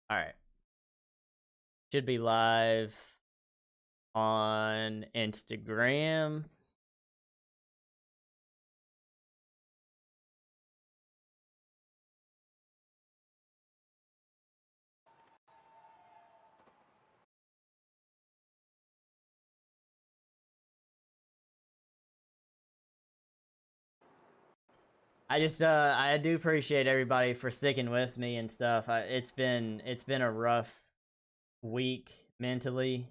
All right. Should be live on Instagram. I do appreciate everybody for sticking with me and stuff. It's been a rough week mentally,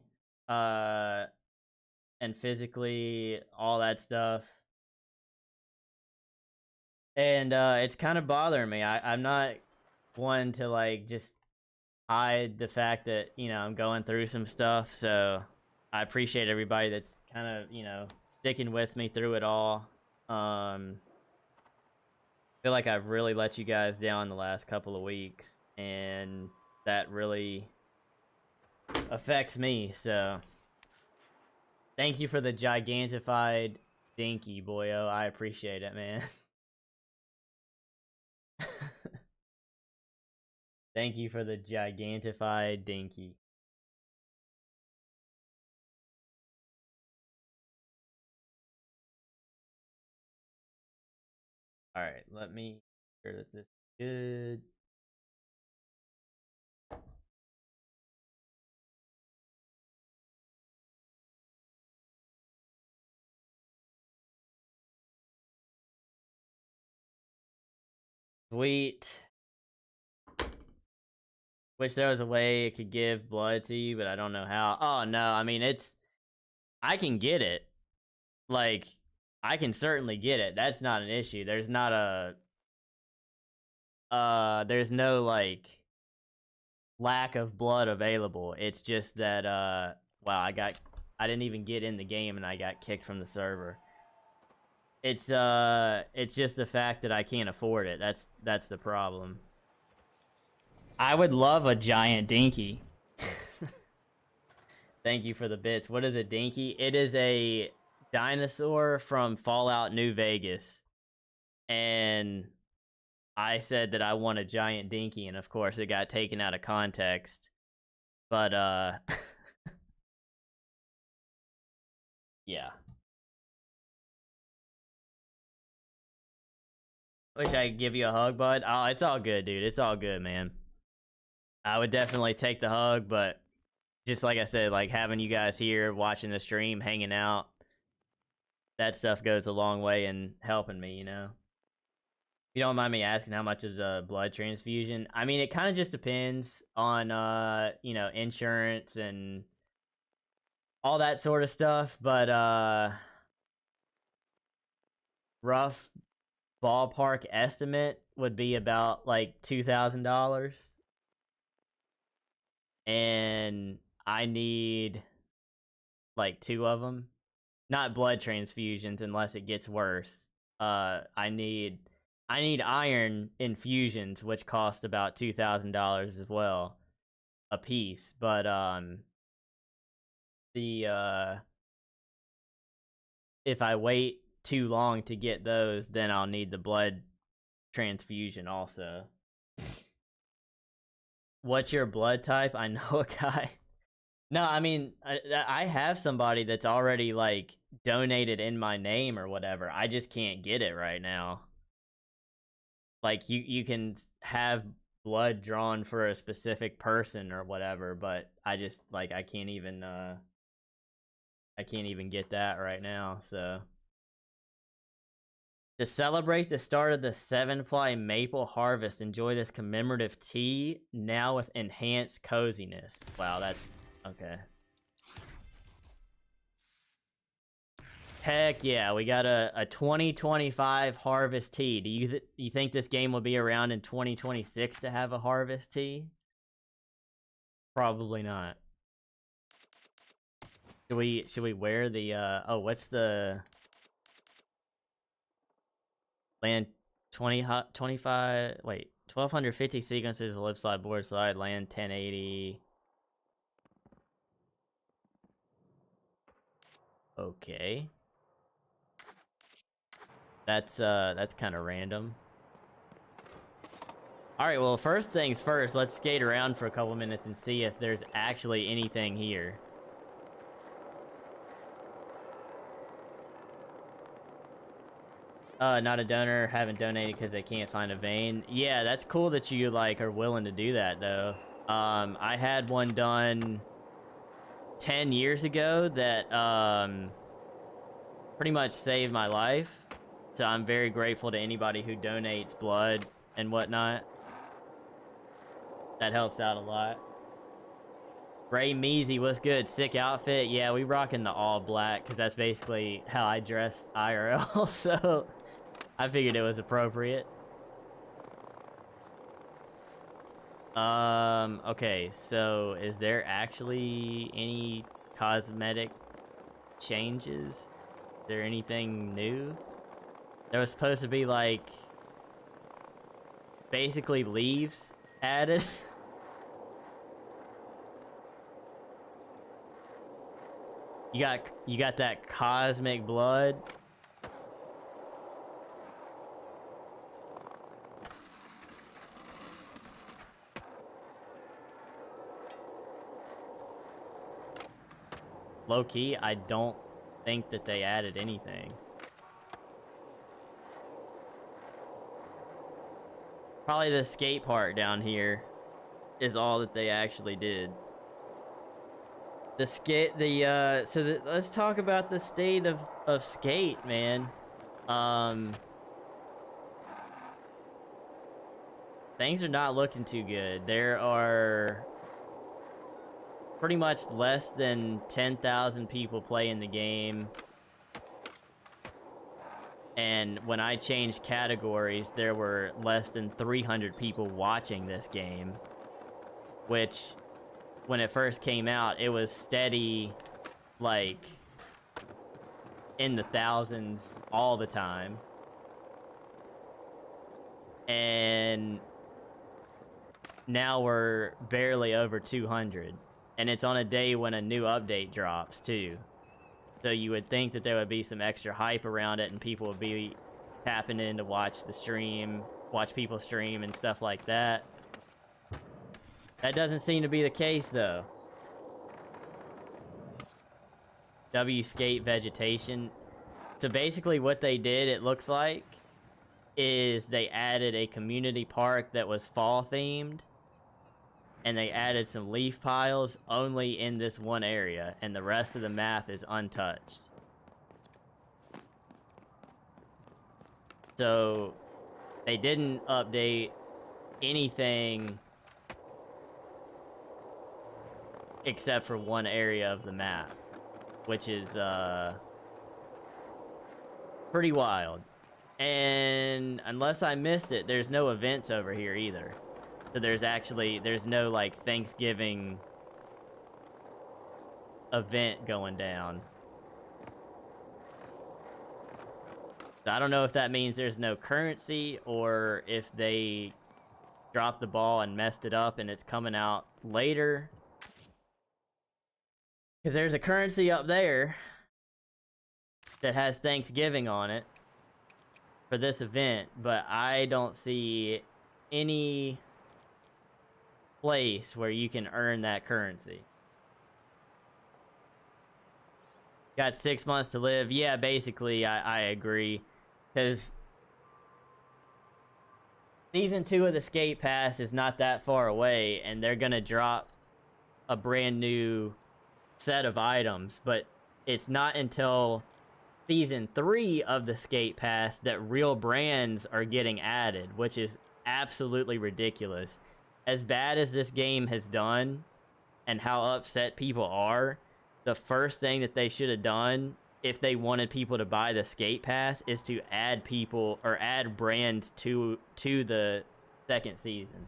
uh, and physically, all that stuff. And it's kind of bothering me. I'm not one to like just hide the fact that I'm going through some stuff. So I appreciate everybody that's kind of sticking with me through it all. Feel like I've really let you guys down the last couple of weeks, and that really affects me. So thank you for the gigantified dinky, boyo. I appreciate it, man. Thank you for the gigantified dinky. All right, let me make sure that this is good. Sweet. Wish there was a way it could give blood to you, but I don't know how. Oh no, I mean I can get it. Like I can certainly get it. That's not an issue. There's no like lack of blood available. It's just that wow, I didn't even get in the game and I got kicked from the server. It's just the fact that I can't afford it. That's the problem. I would love a giant dinky. Thank you for the bits. What is a dinky? It is a dinosaur from Fallout New Vegas. And I said that I want a giant dinky, and of course it got taken out of context. But yeah. Wish I could give you a hug, bud. Oh, it's all good, dude. It's all good, man. I would definitely take the hug, but just like I said, like having you guys here, watching the stream, hanging out, that stuff goes a long way in helping me, you don't mind me asking how much is a blood transfusion? I mean, it kind of just depends on insurance and all that sort of stuff, but rough ballpark estimate would be about like $2,000. And I need like two of them. Not blood transfusions unless it gets worse. I need iron infusions, which cost about $2,000 as well, a piece. But the if I wait too long to get those, then I'll need the blood transfusion also. What's your blood type? I know a guy. No, I mean, I have somebody that's already like donated in my name or whatever. I just can't get it right now. Like you can have blood drawn for a specific person or whatever, but I just like I can't even get that right now. So to celebrate the start of the 7-ply maple harvest, enjoy this commemorative tea now with enhanced coziness. Wow, that's okay. Heck yeah, we got a 2025 harvest tea. Do you think this game will be around in 2026 to have a harvest tea? Probably not. Should we wear the oh, what's the land 25, wait, 1250 sequences, lip slide, board slide, land 1080. Okay. That's kind of random. All right, well, first things first, let's skate around for a couple minutes and see if there's actually anything here. Not a donor, haven't donated because they can't find a vein. Yeah, that's cool that you, like, are willing to do that, though. I had one done 10 years ago that, pretty much saved my life. So I'm very grateful to anybody who donates blood and whatnot. That helps out a lot. Ray Measy, what's good? Sick outfit. Yeah, we rocking the all black because that's basically how I dress IRL. So I figured it was appropriate. Okay, so is there actually any cosmetic changes? Is there anything new? There was supposed to be, like, basically leaves added. You got that cosmic blood. Low key, I don't think that they added anything. Probably the skate park down here is all that they actually did. The skate, let's talk about the state of skate, man. Things are not looking too good. There are pretty much less than 10,000 people playing the game. And when I changed categories, there were less than 300 people watching this game. Which, when it first came out, it was steady, like, in the thousands all the time. And now we're barely over 200. And it's on a day when a new update drops, too. So you would think that there would be some extra hype around it and people would be tapping in to watch the stream, watch people stream and stuff like that. That doesn't seem to be the case, though. W skate vegetation. So basically what they did, it looks like, is they added a community park that was fall themed. And they added some leaf piles only in this one area, and the rest of the map is untouched. So they didn't update anything except for one area of the map, which is pretty wild. And unless I missed it, there's no events over here either. So there's no, like, Thanksgiving event going down. So I don't know if that means there's no currency or if they dropped the ball and messed it up and it's coming out later. Because there's a currency up there that has Thanksgiving on it for this event, but I don't see any place where you can earn that currency. Got 6 months to live. Yeah, basically, I agree. Because Season 2 of the Skate Pass is not that far away, and they're gonna drop a brand new set of items, but it's not until Season 3 of the Skate Pass that real brands are getting added, which is absolutely ridiculous. As bad as this game has done and how upset people are, the first thing that they should have done if they wanted people to buy the Skate Pass is to add people or add brands to the second season.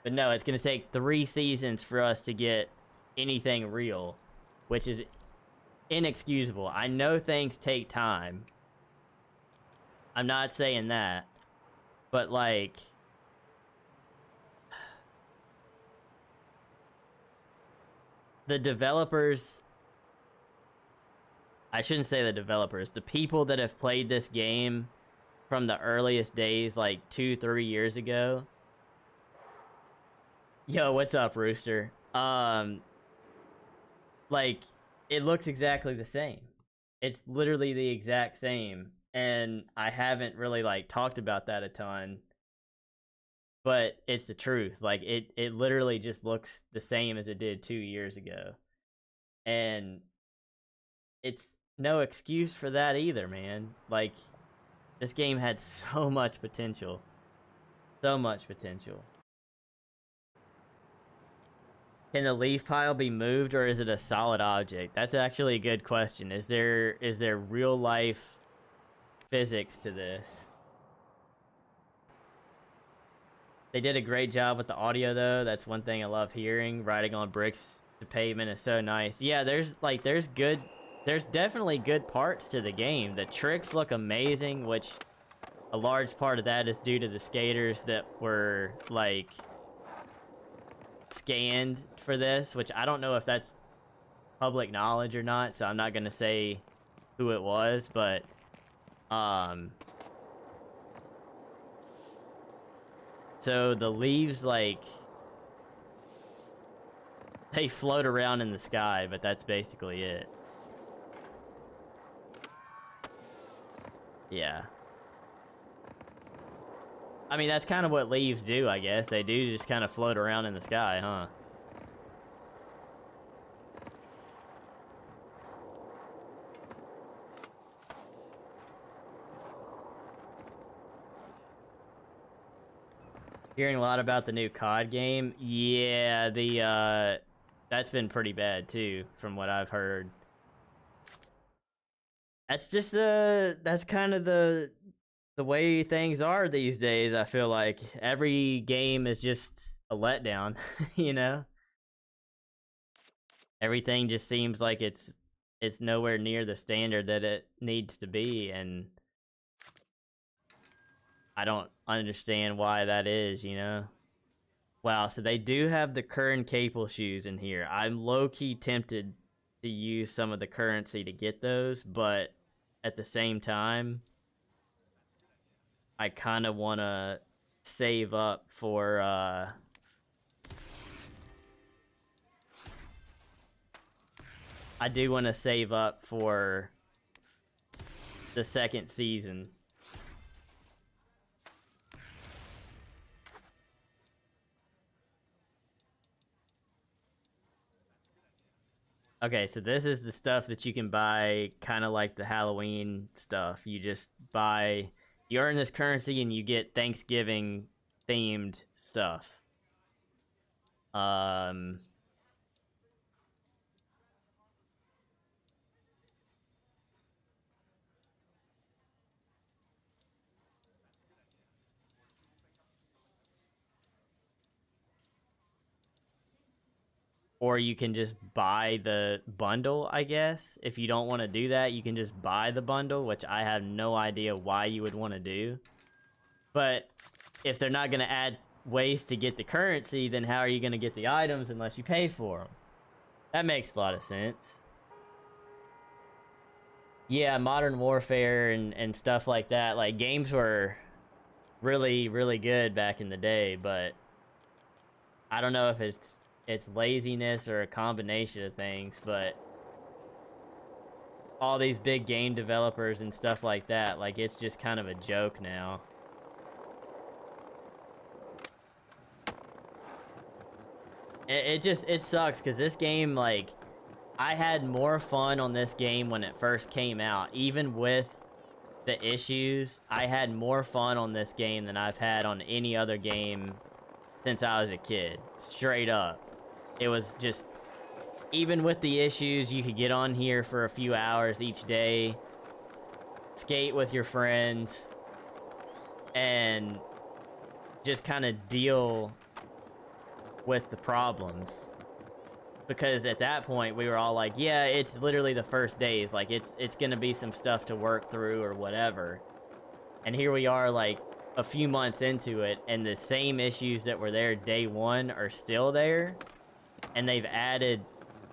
But no, it's going to take 3 seasons for us to get anything real, which is inexcusable. I know things take time. I'm not saying that. But, like, the developers, I shouldn't say the developers, the people that have played this game from the earliest days, like 2-3 years ago, Yo, what's up, Rooster? Like, it looks exactly the same. It's literally the exact same. And I haven't really, like, talked about that a ton. But it's the truth. Like, it literally just looks the same as it did 2 years ago. And it's no excuse for that either, man. Like, this game had so much potential. So much potential. Can the leaf pile be moved, or is it a solid object? That's actually a good question. Is there real life physics to this? They did a great job with the audio though. That's one thing I love hearing. Riding on bricks to pavement is so nice. Yeah, there's definitely good parts to the game. The tricks look amazing, which a large part of that is due to the skaters that were like scanned for this, which I don't know if that's public knowledge or not, so I'm not gonna say who it was, but so the leaves, like, they float around in the sky, but that's basically it. Yeah, I mean, that's kind of what leaves do, I guess. They do just kind of float around in the sky, huh? Hearing a lot about the new COD game. Yeah, that's been pretty bad too, from what I've heard. That's just that's kind of the way things are these days. I feel like every game is just a letdown, you know? Everything just seems like it's nowhere near the standard that it needs to be, and I don't understand why that is, you know? Wow, so they do have the current Capel shoes in here. I'm low-key tempted to use some of the currency to get those, but at the same time, I kind of want to save up for, I do want to save up for the second season. Okay, so this is the stuff that you can buy, kind of like the Halloween stuff. You just buy, you earn this currency and you get Thanksgiving themed stuff. Or you can just buy the bundle, I guess. If you don't want to do that, you can just buy the bundle, which I have no idea why you would want to do. But if they're not going to add ways to get the currency, then how are you going to get the items unless you pay for them? That makes a lot of sense. Yeah, Modern Warfare and stuff like that. Like, games were really, really good back in the day, but I don't know if it's laziness or a combination of things, but all these big game developers and stuff like that, like, it's just kind of a joke now. It sucks because this game, like, I had more fun on this game when it first came out. Even with the issues, I had more fun on this game than I've had on any other game since I was a kid. Straight up. It was just, even with the issues, you could get on here for a few hours each day, skate with your friends, and just kind of deal with the problems. Because at that point, we were all like, yeah, it's literally the first days. Like, it's gonna be some stuff to work through or whatever. And here we are, like, a few months into it, and the same issues that were there day one are still there. And they've added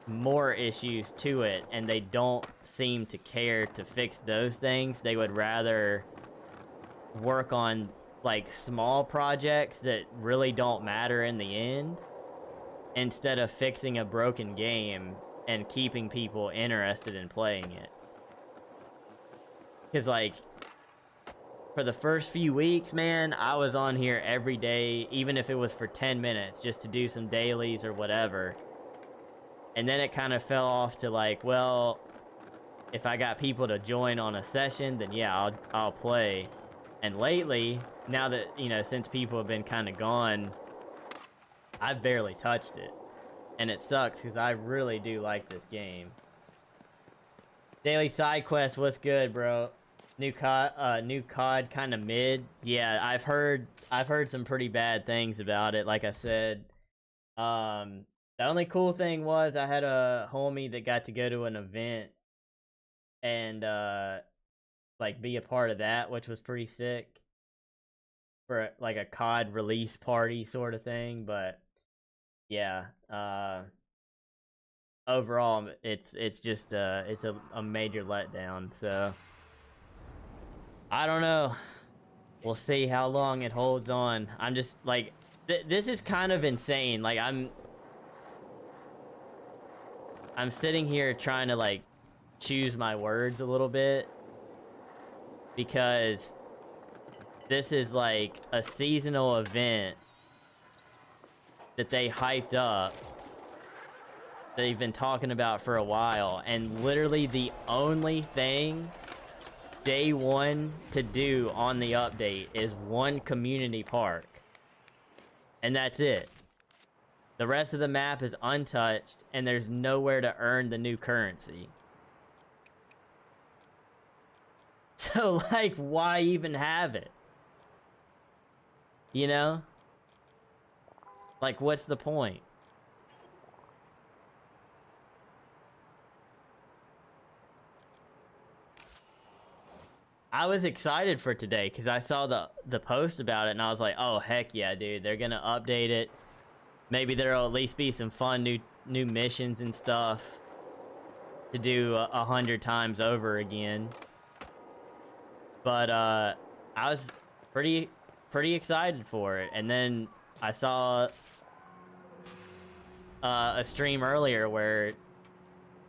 more issues to it, and they don't seem to care to fix those things. They would rather work on, like, small projects that really don't matter in the end, instead of fixing a broken game and keeping people interested in playing it. Because, like, for the first few weeks, man, I was on here every day, even if it was for 10 minutes, just to do some dailies or whatever. And then it kind of fell off to, like, well, if I got people to join on a session, then yeah, I'll play. And lately, now that, you know, since people have been kind of gone, I've barely touched it. And it sucks, because I really do like this game. Daily side quest, what's good, bro? New COD kind of mid. Yeah, I've heard some pretty bad things about it, like I said. The only cool thing was I had a homie that got to go to an event and like be a part of that, which was pretty sick for like a COD release party sort of thing. But yeah, overall it's just it's a major letdown. So I don't know. We'll see how long it holds on. I'm just like this is kind of insane. Like I'm sitting here trying to like choose my words a little bit, because this is like a seasonal event that they hyped up, they've been talking about for a while, and literally the only thing day one to do on the update is one community park, and that's it. The rest of the map is untouched, and there's nowhere to earn the new currency. So, like, why even have it? You know? Like, what's the point? I was excited for today because I saw the post about it, and I was like, oh, heck yeah, dude. They're gonna update it. Maybe there'll at least be some fun new missions and stuff to do 100 times over again. But I was pretty excited for it, and then I saw a stream earlier where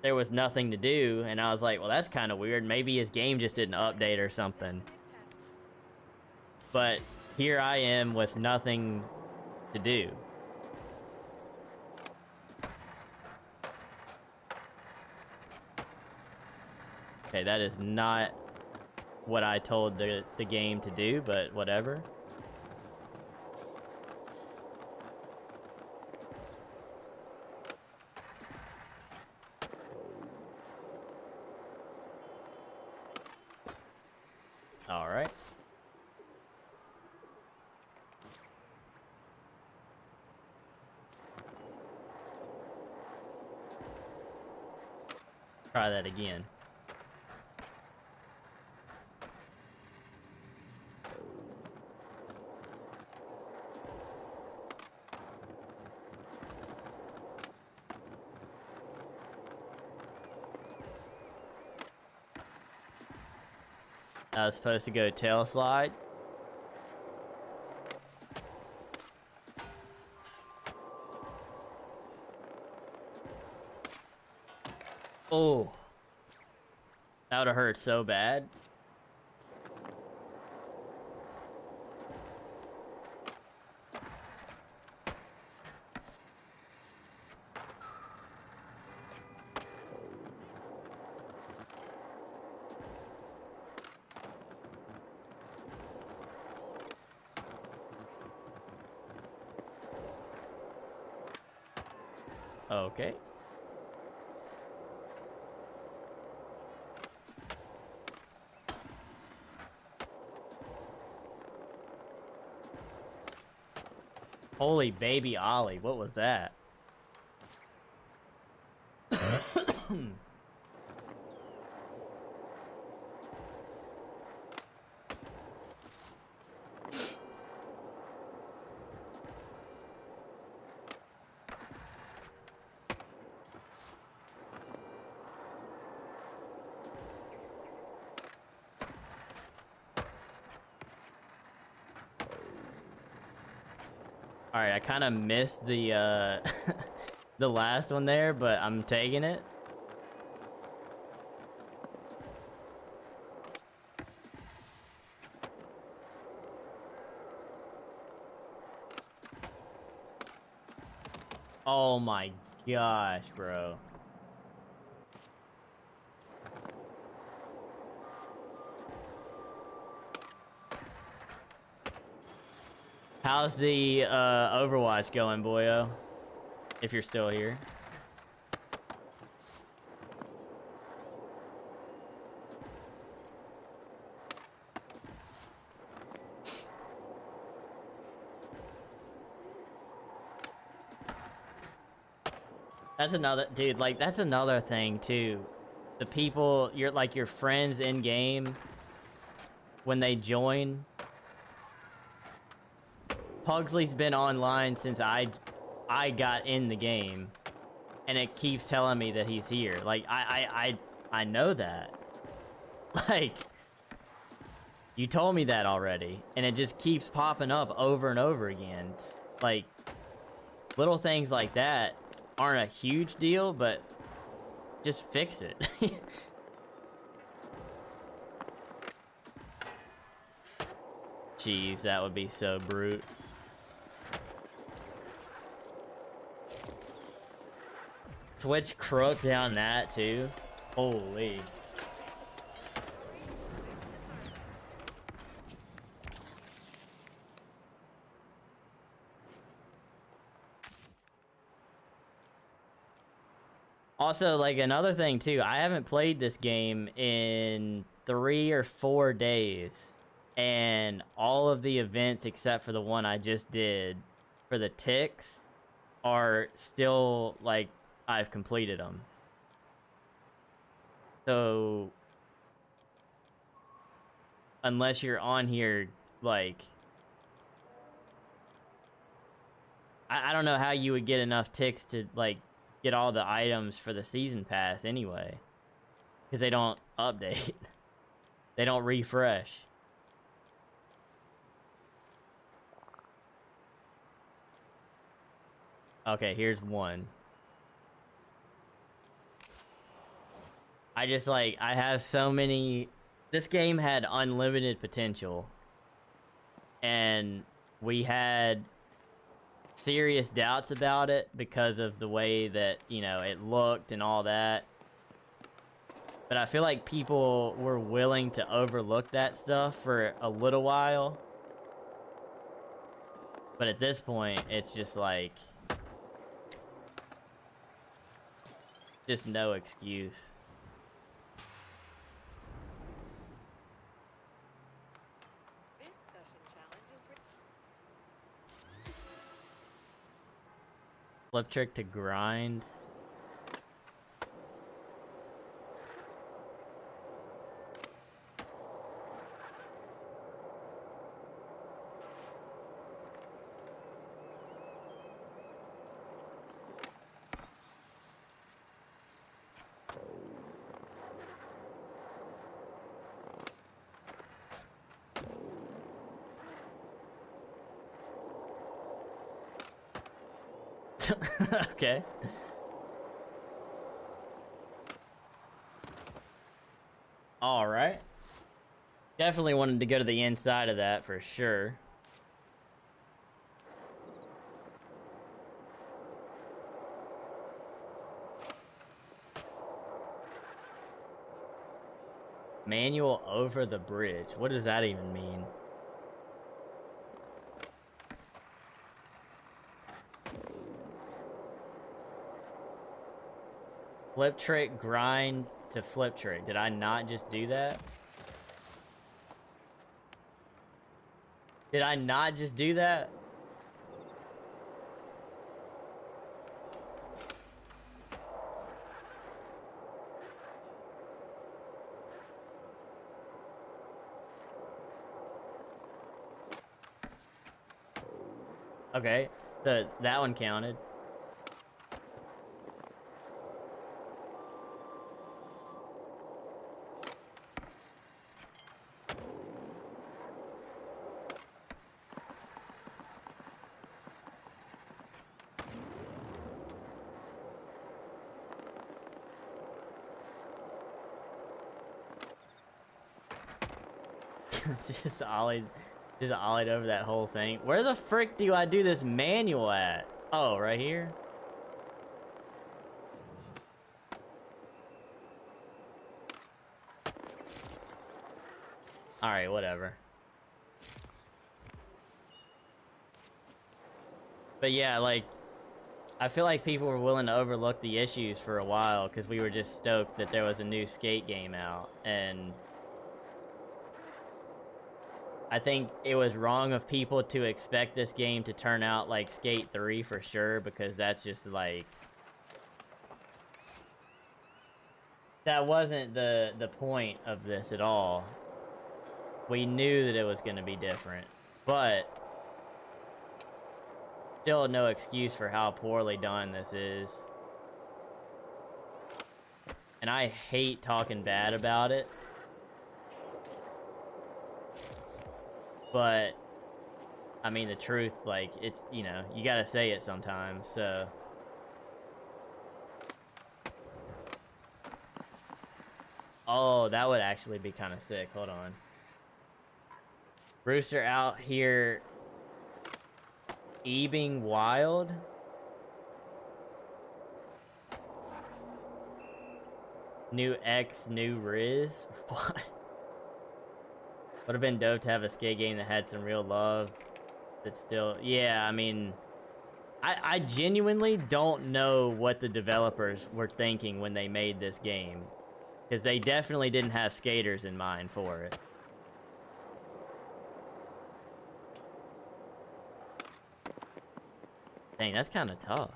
there was nothing to do, and I was like, well, that's kind of weird. Maybe his game just didn't update or something. But here I am with nothing to do. Okay, that is not what I told the game to do, but whatever. All right. Try that again. I was supposed to go tail slide. Oh, that would have hurt so bad. Okay. Holy baby Ollie, what was that? All right, I kind of missed the the last one there, but I'm taking it. Oh my gosh, bro. How's the Overwatch going, boyo? If you're still here. That's another dude, like that's another thing too. The people your friends in game when they join. Pugsley's been online since I got in the game, and it keeps telling me that he's here. Like I know that. Like you told me that already, and it just keeps popping up over and over again. It's like little things like that aren't a huge deal, but just fix it. Jeez, that would be so brute. Twitch crooked down that too. Holy. Also, like another thing too, I haven't played this game in 3 or 4 days, and all of the events except for the one I just did for the ticks are still like I've completed them. So unless you're on here, like I don't know how you would get enough ticks to like get all the items for the season pass anyway, because they don't update. They don't refresh. Okay, here's one. I just like I have so many. This game had unlimited potential, and we had serious doubts about it because of the way that, you know, it looked and all that. But I feel like people were willing to overlook that stuff for a little while. But at this point, it's just like just no excuse. Flip trick to grind. Okay. All right. Definitely wanted to go to the inside of that for sure. Manual over the bridge. What does that even mean? Flip trick grind to flip trick. Did I not just do that? Did I not just do that? Okay, so that one counted. just ollied over that whole thing. Where the frick do I do this manual at? Oh, right here. All right, whatever. But yeah, like, I feel like people were willing to overlook the issues for a while because we were just stoked that there was a new Skate game out, and I think it was wrong of people to expect this game to turn out like Skate 3 for sure, because that's just like... that wasn't the point of this at all. We knew that it was going to be different, but still no excuse for how poorly done this is. And I hate talking bad about it, but I mean the truth, like, it's, you know, you gotta say it sometimes, so... Oh, that would actually be kind of sick. Hold on. Rooster out here ebbing wild. New X, new Riz. What? Would have been dope to have a skate game that had some real love. That still, yeah. I mean, I genuinely don't know what the developers were thinking when they made this game, because they definitely didn't have skaters in mind for it. Dang, that's kind of tough.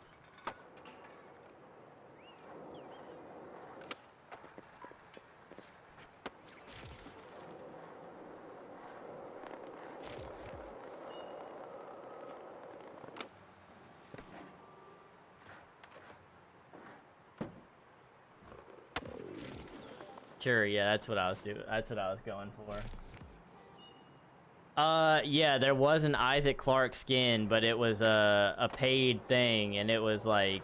Sure, yeah, that's what I was doing. That's what I was going for. Yeah, there was an Isaac Clarke skin, but it was a paid thing, and it was like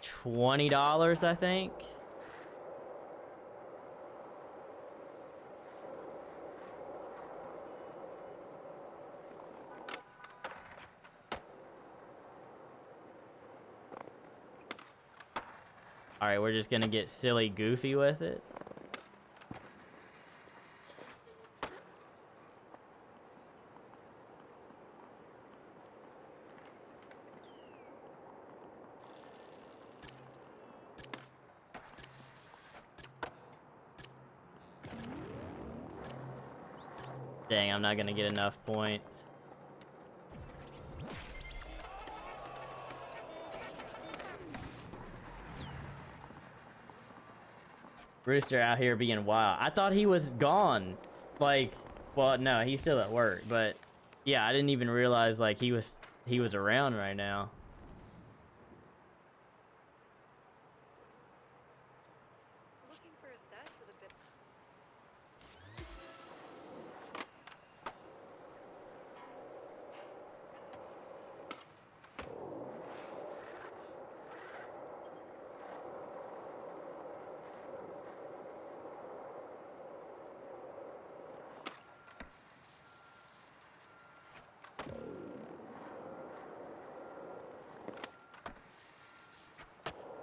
$20, I think. All right, we're just gonna get silly goofy with it. Dang, I'm not gonna get enough points. Rooster out here being wild. I thought he was gone. Like, well, no, he's still at work, but yeah, I didn't even realize like he was around right now. Looking for a stash with a bit.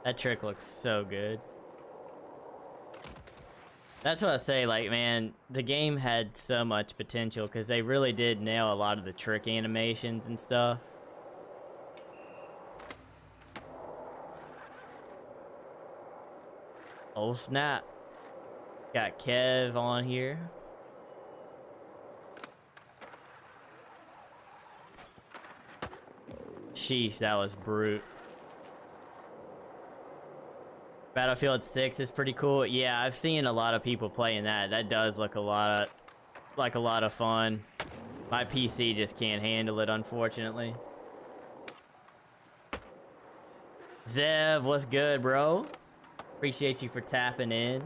That trick looks so good. That's what I say, like, man, the game had so much potential because they really did nail a lot of the trick animations and stuff. Oh snap. Got Kev on here. Sheesh, that was brute. Battlefield 6 is pretty cool. Yeah, I've seen a lot of people playing that. That does look a lot of fun. My PC just can't handle it, unfortunately. Zev, what's good, bro? Appreciate you for tapping in.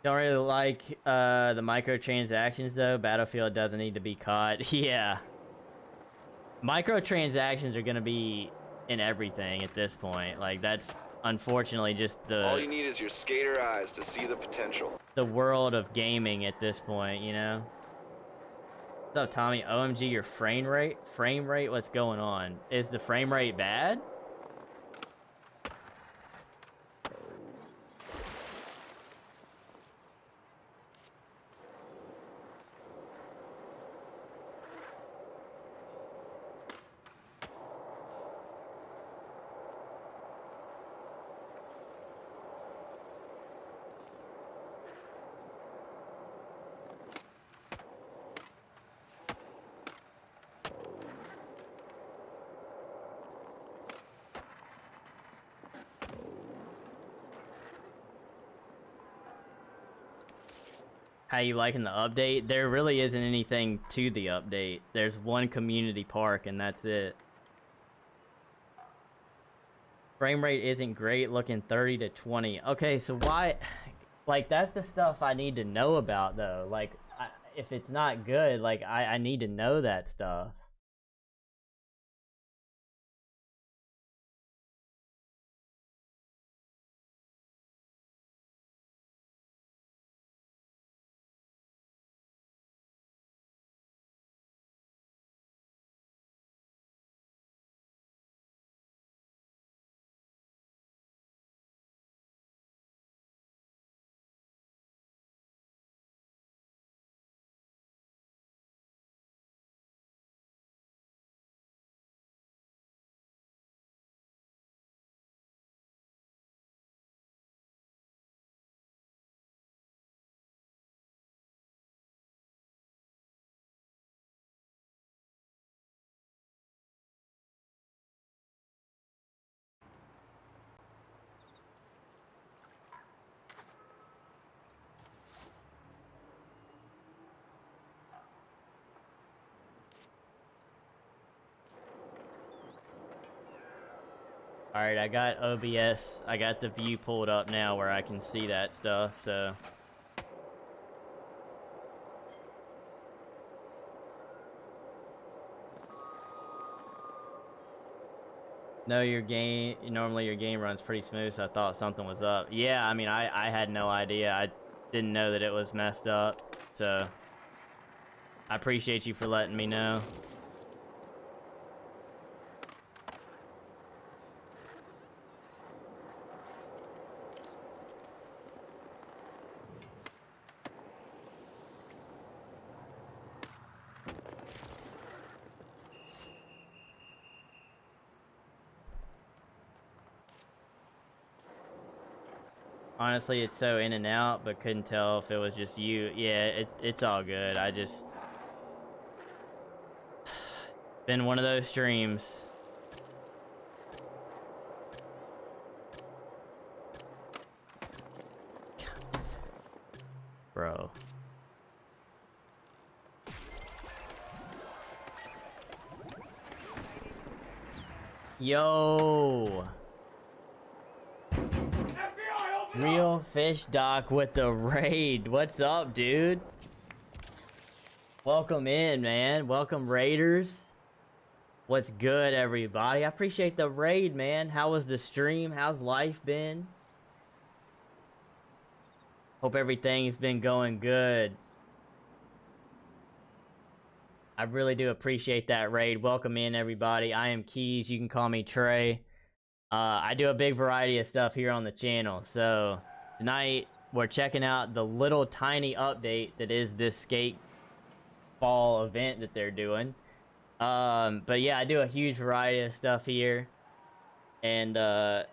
Don't really like the microtransactions though. Battlefield doesn't need to be caught. Yeah. Microtransactions are gonna be in everything at this point. Like that's unfortunately just All you the need is your skater eyes to see the potential. world of gaming at this point, you know? What's up, Tommy? OMG, your frame rate? Frame rate? What's going on? Is the frame rate bad? How you liking the update? There really isn't anything to the update. There's one community park and that's it. Frame rate isn't great, looking 30 to 20. Okay, so why... Like, that's the stuff I need to know about, though. Like, if it's not good, like, I need to know that stuff. Alright, I got OBS. I got the view pulled up now where I can see that stuff, so... No, normally your game runs pretty smooth, so I thought something was up. Yeah, I mean, I had no idea. I didn't know that it was messed up, so... I appreciate you for letting me know. Honestly, it's so in and out, but couldn't tell if it was just you. Yeah, it's all good. I just... Been one of those streams. Bro. Yo! Real Fish Doc with the raid. What's up, dude? Welcome in, man. Welcome, Raiders. What's good, everybody? I appreciate the raid, man. How was the stream? How's life been? Hope everything's been going good. I really do appreciate that raid. Welcome in, everybody. I am Keys. You can call me Trey. I do a big variety of stuff here on the channel. So tonight we're checking out the little tiny update that is this skate fall event that they're doing. But yeah, I do a huge variety of stuff here. And yeah,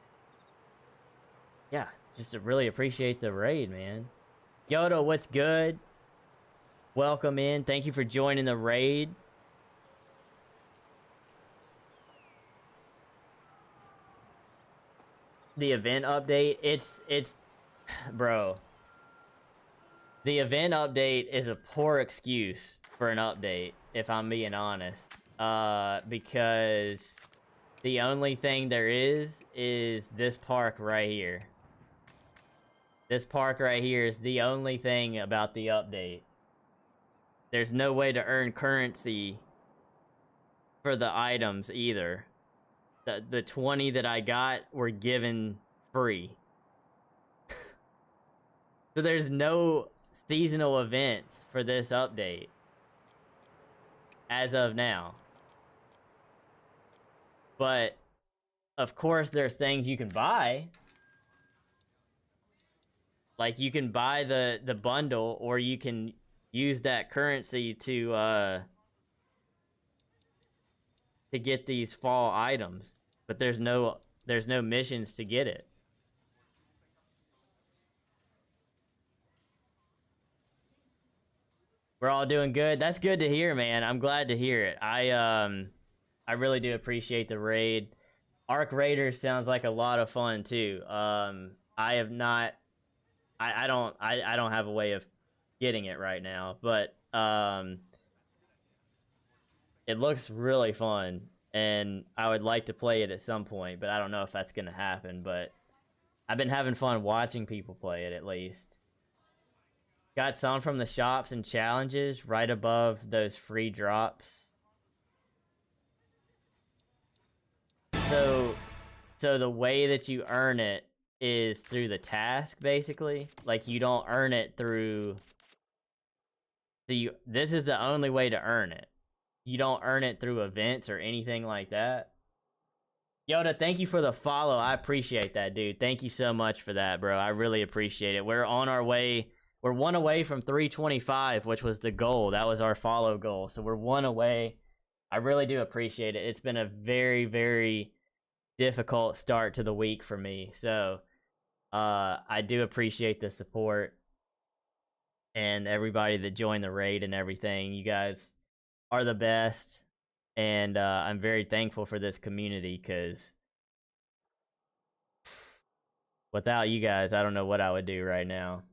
just to really appreciate the raid, man. Yoda, what's good? Welcome in. Thank you for joining the raid. The event update, it's bro. The event update is a poor excuse for an update, if I'm being honest. Because the only thing there is this park right here. This park right here is the only thing about the update. There's no way to earn currency for the items either. The 20 that I got were given free. So there's no seasonal events for this update as of now. But of course there's things you can buy. Like you can buy the bundle, or you can use that currency to get these fall items, but there's no missions to get it. We're all doing good. That's good to hear, man. I'm glad to hear it. I really do appreciate the raid. Arc Raiders sounds like a lot of fun too. I have not. I don't have a way of getting it right now, but it looks really fun, and I would like to play it at some point, but I don't know if that's gonna happen. But I've been having fun watching people play it, at least. Got some from the shops and challenges right above those free drops. So the way that you earn it is through the task, basically. Like, you don't earn it through... This is the only way to earn it. You don't earn it through events or anything like that. Yoda, thank you for the follow. I appreciate that, dude. Thank you so much for that, bro. I really appreciate it. We're on our way. We're one away from 325, which was the goal. That was our follow goal. So we're one away. I really do appreciate it. It's been a very, very difficult start to the week for me. So I do appreciate the support and everybody that joined the raid and everything. You guys are the best. And I'm very thankful for this community, because without you guys, I don't know what I would do right now.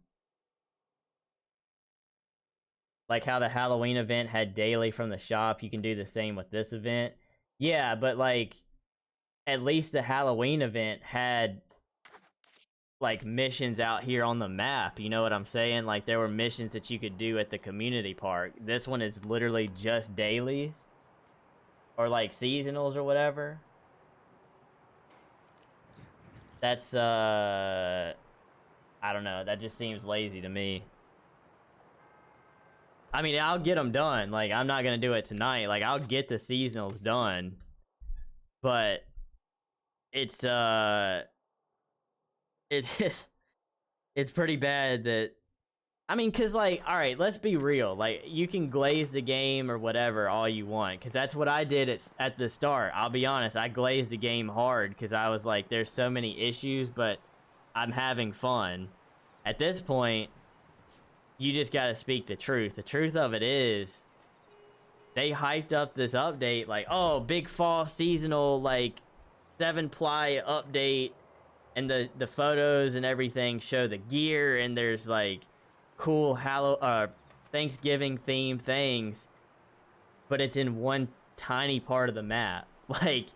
Like how the Halloween event had daily from the shop, you can do the same with this event. Yeah, but like, at least the Halloween event had like missions out here on the map, you know what I'm saying? Like, there were missions that you could do at the community park. This one is literally just dailies, or like seasonals or whatever. That's I don't know, that just seems lazy to me. I mean, I'll get them done. Like, I'm not gonna do it tonight. Like, I'll get the seasonals done, but it's it's pretty bad that, I mean, cause like, all right, let's be real. Like, you can glaze the game or whatever all you want, cause that's what I did at the start. I'll be honest, I glazed the game hard because I was like, there's so many issues, but I'm having fun. At this point, you just gotta speak the truth. The truth of it is, they hyped up this update like, oh, big fall seasonal, like 7-ply update, and the photos and everything show the gear, and there's like cool Thanksgiving themed things, but it's in one tiny part of the map. Like,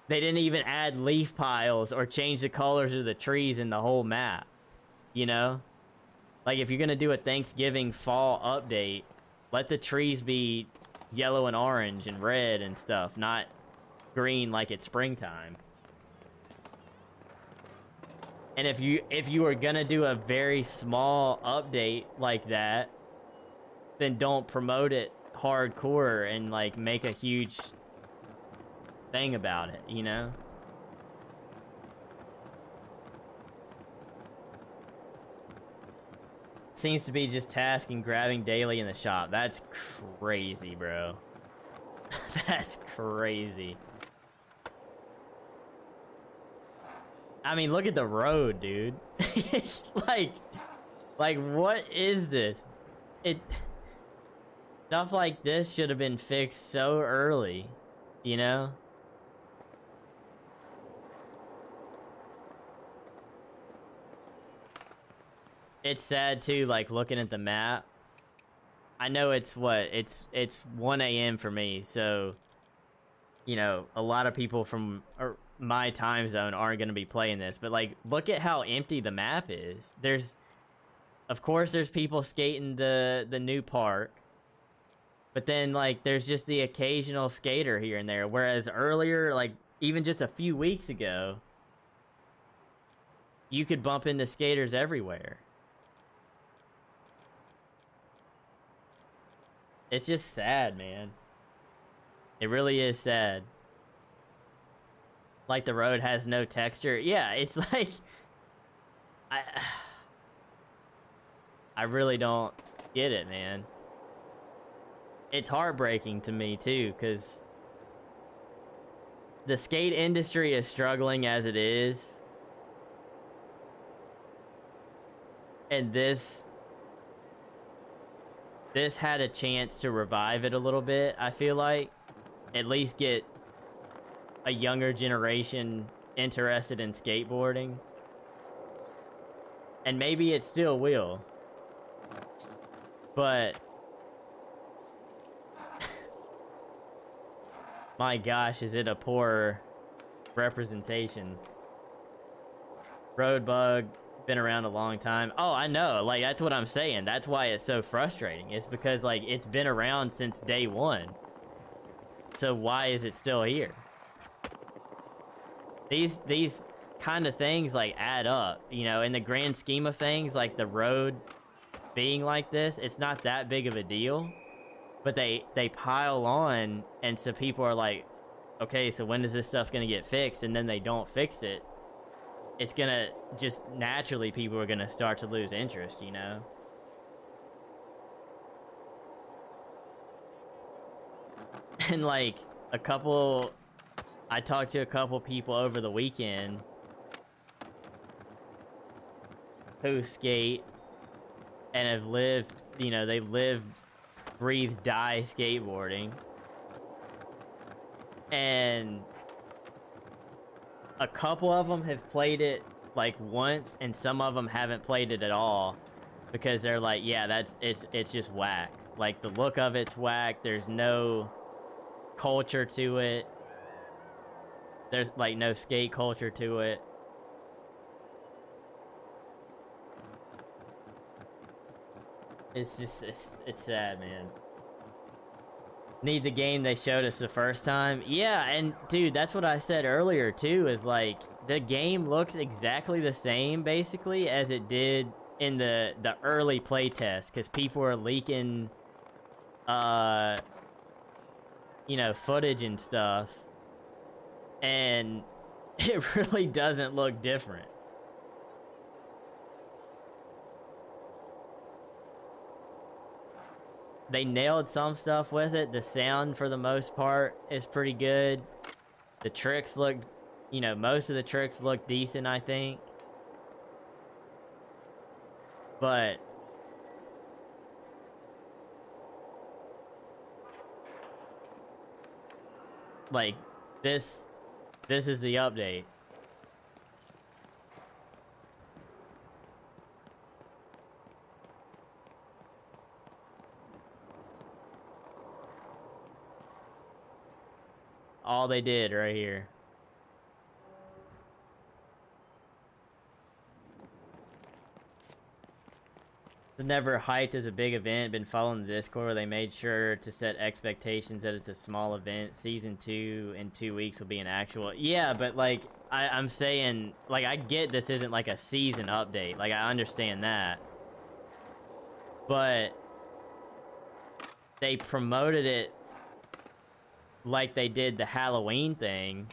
they didn't even add leaf piles or change the colors of the trees in the whole map, you know? Like, if you're gonna do a Thanksgiving fall update, let the trees be yellow and orange and red and stuff, not green like it's springtime. And if you are gonna do a very small update like that, then don't promote it hardcore and like make a huge thing about it, you know? Seems to be just task and grabbing daily in the shop. That's crazy, bro. That's crazy. I mean, look at the road, dude. like what is this? Stuff like this should have been fixed so early, you know? It's sad too, like, looking at the map. I know it's 1 a.m. for me, so, you know, a lot of people from my time zone aren't going to be playing this, but like look at how empty the map is. Of course there's people skating the new park, but then like there's just the occasional skater here and there, whereas earlier, like even just a few weeks ago, you could bump into skaters everywhere. It's just sad, man. It really is sad. Like the road has no texture. Yeah, it's like I really don't get it, man. It's heartbreaking to me too, because the skate industry is struggling as it is, and this had a chance to revive it a little bit. I feel like at least get a younger generation interested in skateboarding, and maybe it still will, but my gosh, is it a poor representation. Roadbug, been around a long time. Oh, I know, like that's what I'm saying. That's why it's so frustrating. It's because like it's been around since day one. So why is it still here? These kind of things like add up, you know, in the grand scheme of things, like the road being like this, it's not that big of a deal, but they pile on, and so people are like, okay, so when is this stuff gonna get fixed? And then they don't fix it. It's gonna just naturally, people are gonna start to lose interest, you know? And like I talked to a couple people over the weekend who skate and have lived, you know, they live, breathe, die skateboarding. And a couple of them have played it like once, and some of them haven't played it at all because they're like, yeah, it's just whack. Like the look of it's whack. There's no culture to it. There's like no skate culture to it. It's just, it's sad, man. Need the game they showed us the first time. Yeah, and dude, that's what I said earlier too, is like the game looks exactly the same basically as it did in the early playtest, because people are leaking you know, footage and stuff, and it really doesn't look different. They nailed some stuff with it. The sound, for the most part, is pretty good. The tricks look, you know, most of the tricks look decent, I think. But like this is the update. All they did right here. It's never hyped as a big event. Been following the Discord where they made sure to set expectations that it's a small event. Season 2 in 2 weeks will be an actual. Yeah, but like I'm saying, like I get this isn't like a season update. Like I understand that. But they promoted it like they did the Halloween thing,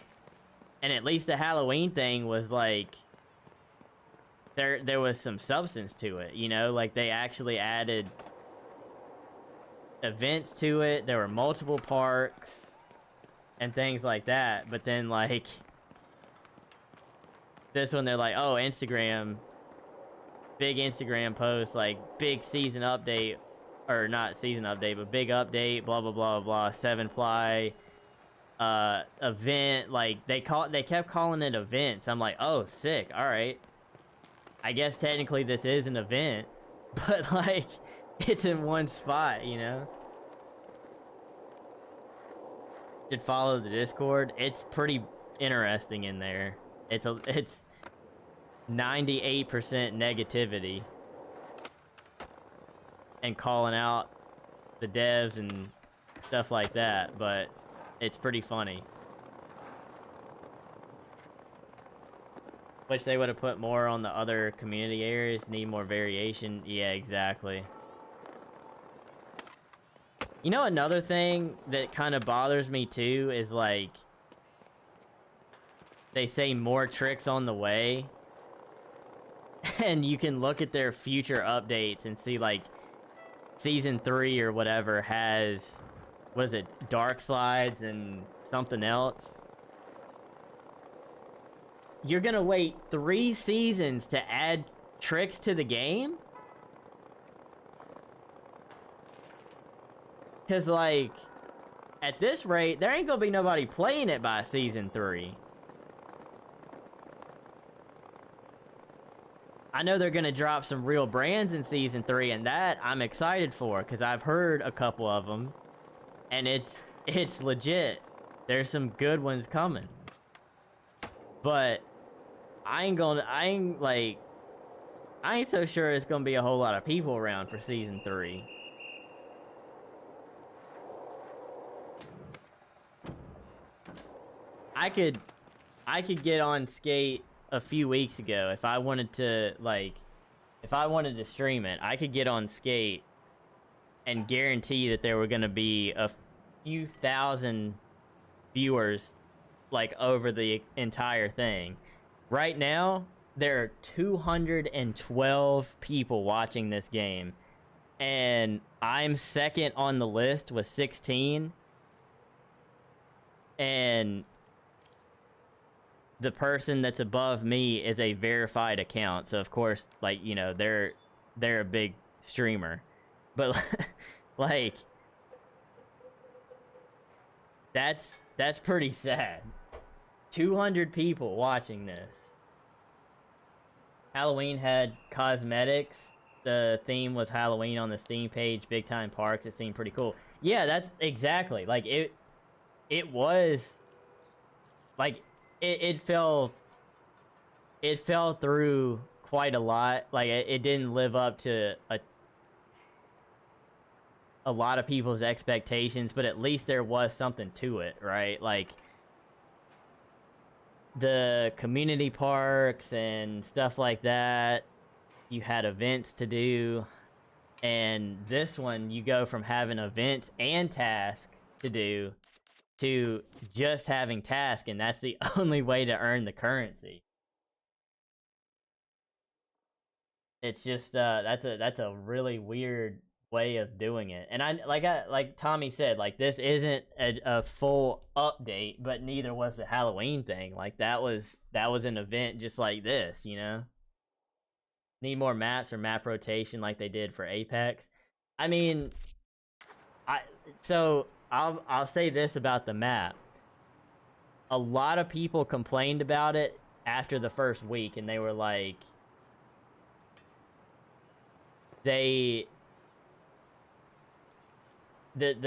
and at least the Halloween thing was like there was some substance to it, you know, like they actually added events to it. There were multiple parks and things like that. But then like this one, they're like, oh, Instagram, big Instagram post, like big season update, or not season update, but big update, blah blah blah blah, 7ply event. Like they kept calling it events. I'm like, oh, sick. All right, I guess technically this is an event, but like it's in one spot, you know. Should follow the Discord. It's pretty interesting in there. It's 98% negativity and calling out the devs and stuff like that, but it's pretty funny. Wish they would have put more on the other community areas. Need more variation. Yeah, exactly. You know, another thing that kind of bothers me too is like they say more tricks on the way, and you can look at their future updates and see like season 3 or whatever has, what is it, dark slides and something else. You're gonna wait 3 seasons to add tricks to the game? Cause like, at this rate, there ain't gonna be nobody playing it by season 3. I know they're gonna drop some real brands in season 3, and that I'm excited for, cause I've heard a couple of them, and it's legit. There's some good ones coming. But I ain't so sure it's gonna be a whole lot of people around for season 3. I could get on Skate a few weeks ago if I wanted to, like, if I wanted to stream it, I could get on Skate and guarantee that there were gonna be a few thousand viewers, like, over the entire thing. Right now, there are 212 people watching this game, and I'm second on the list with 16, and the person that's above me is a verified account, so of course, like, you know, they're a big streamer, but like, that's pretty sad. 200 people watching this. Halloween had cosmetics. The theme was Halloween on the Steam page. Big Time Parks. It seemed pretty cool. Yeah, that's exactly, like, it was like, it fell through quite a lot. Like, it didn't live up to a lot of people's expectations, but at least there was something to it, right? Like, the community parks and stuff like that, you had events to do, and this one, you go from having events and tasks to do to just having tasks, and that's the only way to earn the currency. It's just that's a really weird way of doing it. And like Tommy said, like, this isn't a full update, but neither was the Halloween thing. Like, that was an event just like this, you know? Need more maps or map rotation like they did for Apex. I mean, I'll say this about the map. A lot of people complained about it after the first week, and they were like, the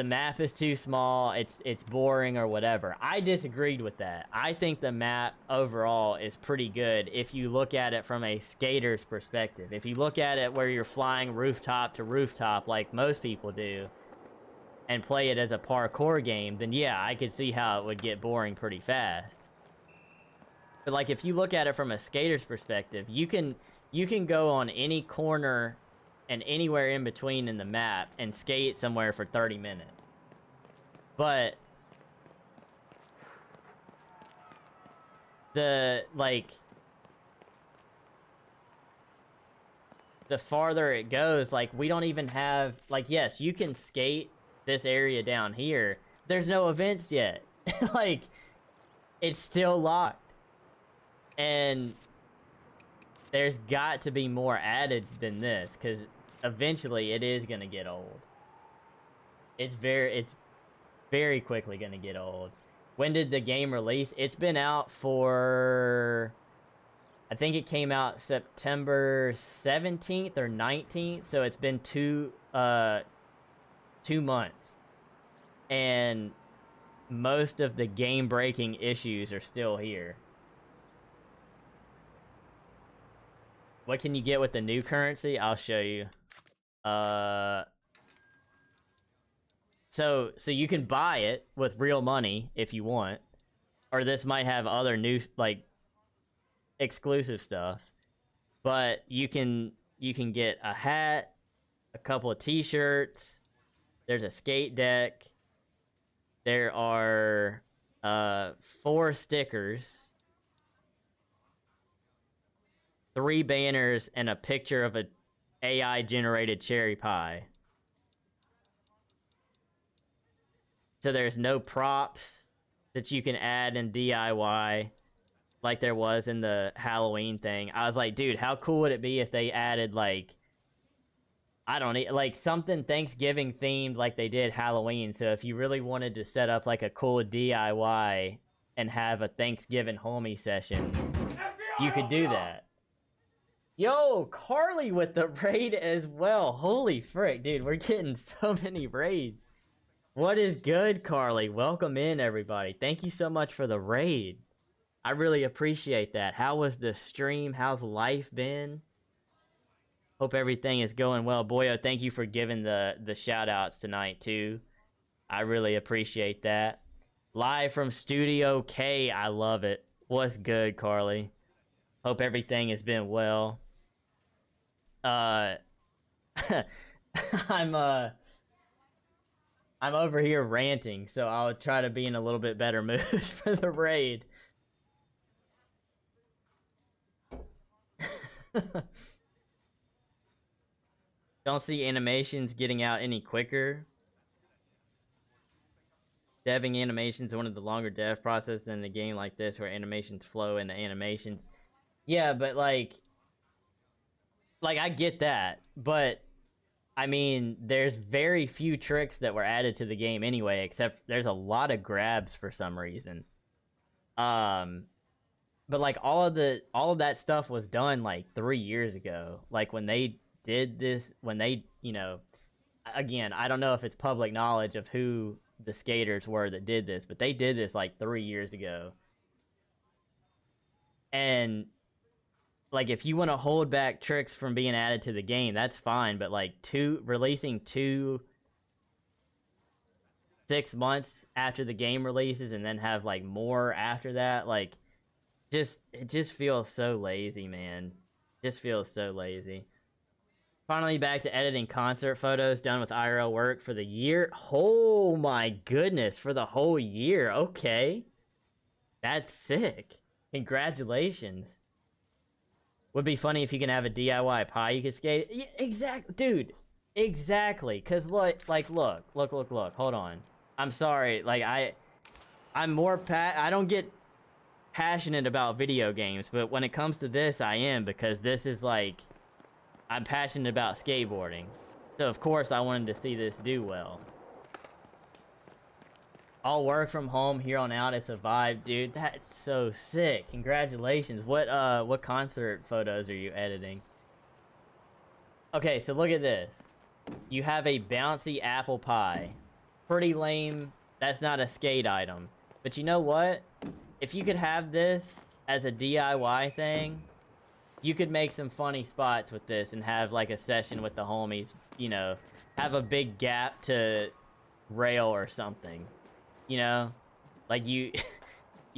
map is too small, it's boring or whatever. I disagreed with that. I think the map overall is pretty good if you look at it from a skater's perspective. If you look at it where you're flying rooftop to rooftop like most people do, and play it as a parkour game, then yeah, I could see how it would get boring pretty fast. But like, if you look at it from a skater's perspective, you can go on any corner and anywhere in between in the map and skate somewhere for 30 minutes. But the farther it goes, like, we don't even have, like, yes, you can skate this area down here. There's no events yet. Like, it's still locked. And there's got to be more added than this, because eventually it is going to get old. It's very quickly going to get old. When did the game release? It's been out for, I think it came out September 17th or 19th, so it's been 2 months. And most of the game-breaking issues are still here. What can you get with the new currency? I'll show you. So you can buy it with real money if you want, or this might have other new like exclusive stuff. But you can get a hat, a couple of t-shirts. There's a skate deck. There are 4 stickers, 3 banners, and a picture of a AI generated cherry pie. So there's no props that you can add in DIY like there was in the Halloween thing. I was like, dude, how cool would it be if they added like, I don't know, like something Thanksgiving themed like they did Halloween. So if you really wanted to set up like a cool DIY and have a Thanksgiving homie session, you could do that. Yo, Carly with the raid as well. Holy frick, dude, we're getting so many raids. What is good, Carly? Welcome in, everybody. Thank you so much for the raid. I really appreciate that. How was the stream? How's life been? Hope everything is going well. Boyo, thank you for giving the shout outs tonight too. I really appreciate that. Live from Studio K. I love it. What's good, Carly? Hope everything has been well. I'm over here ranting, so I'll try to be in a little bit better mood for the raid. Don't see animations getting out any quicker. Deving animations is one of the longer dev processes in a game like this where animations flow into animations. Yeah, but like I get that, but I mean, there's very few tricks that were added to the game anyway, except there's a lot of grabs for some reason. But like all of that stuff was done like 3 years ago. Like when they did this, when they, you know, again, I don't know if it's public knowledge of who the skaters were that did this, but they did this like 3 years ago. And like if you want to hold back tricks from being added to the game, that's fine, but like releasing 6 months after the game releases and then have like more after that, like it just feels so lazy, man. Just feels so lazy. Finally back to editing concert photos done with IRL work for the year. Oh my goodness, for the whole year. Okay. That's sick. Congratulations. Would be funny if you can have a DIY pie you could skate. Yeah, exactly, dude. Exactly. Cause look. Hold on. I'm sorry. Like I'm more I don't get passionate about video games, but when it comes to this, I am, because this is like, I'm passionate about skateboarding. So of course I wanted to see this do well. I'll work from home here on out. It's a vibe, dude. That's so sick. Congratulations. What concert photos are you editing? Okay, so look at this. You have a bouncy apple pie. Pretty lame. That's not a skate item. But you know what? If you could have this as a DIY thing, you could make some funny spots with this and have like a session with the homies, you know, have a big gap to rail or something, you know, like you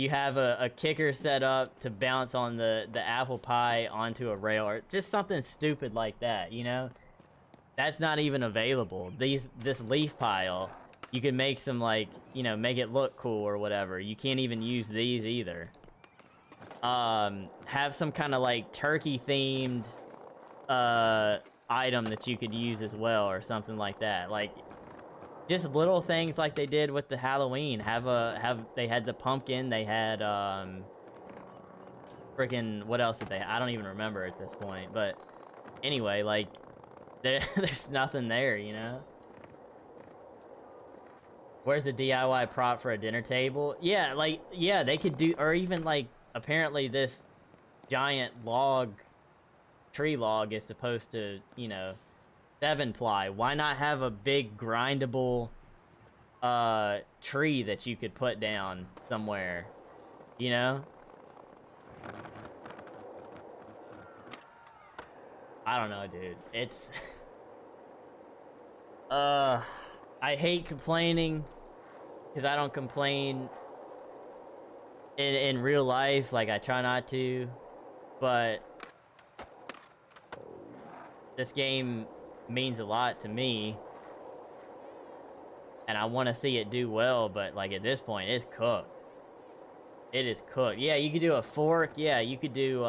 have a kicker set up to bounce on the apple pie onto a rail, or just something stupid like that, you know. That's not even available. This leaf pile, you can make some, like, you know, make it look cool or whatever. You can't even use these either. Have some kind of like turkey themed item that you could use as well, or something like that. Like just little things like they did with the Halloween. They had the pumpkin, they had freaking, what else did they, I don't even remember at this point, but anyway, like there's nothing there, you know. Where's the DIY prop for a dinner table? Yeah, like, yeah, they could do, or even like, apparently this giant tree log is supposed to, you know, 7-ply. Why not have a big grindable tree that you could put down somewhere, you know? I don't know, dude. It's I hate complaining because I don't complain in real life, like I try not to, but this game means a lot to me and I want to see it do well, but like at this point it's cooked. It is cooked. Yeah, you could do a fork. Yeah, you could do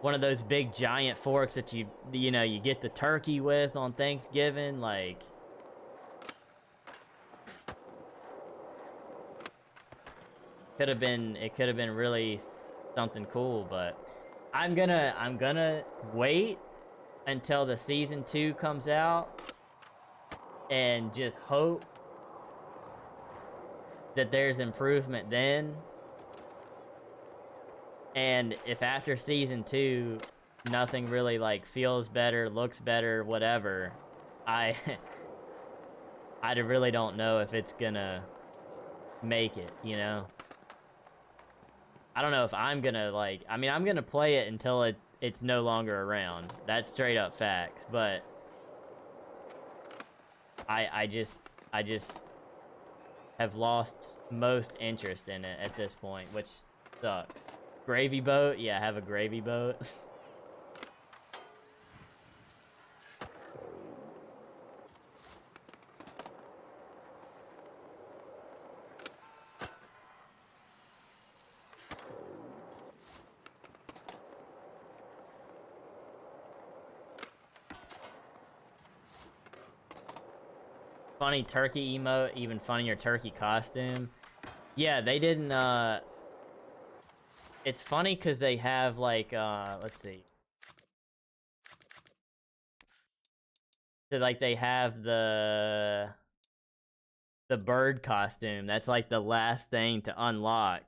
one of those big giant forks that you know you get the turkey with on Thanksgiving, like could have been really something cool, but I'm gonna wait until the season 2 comes out and just hope that there's improvement then. And if after season 2 nothing really like feels better, looks better, whatever, I really don't know if it's gonna make it, you know? I don't know if I'm gonna like, I mean, I'm gonna play it until it's no longer around. That's straight up facts, but I just have lost most interest in it at this point, which sucks. Gravy boat? Yeah, I have a gravy boat. Funny turkey emote, even funnier turkey costume. Yeah, they didn't, it's funny because they have, like, let's see. So, like, they have the bird costume. That's, like, the last thing to unlock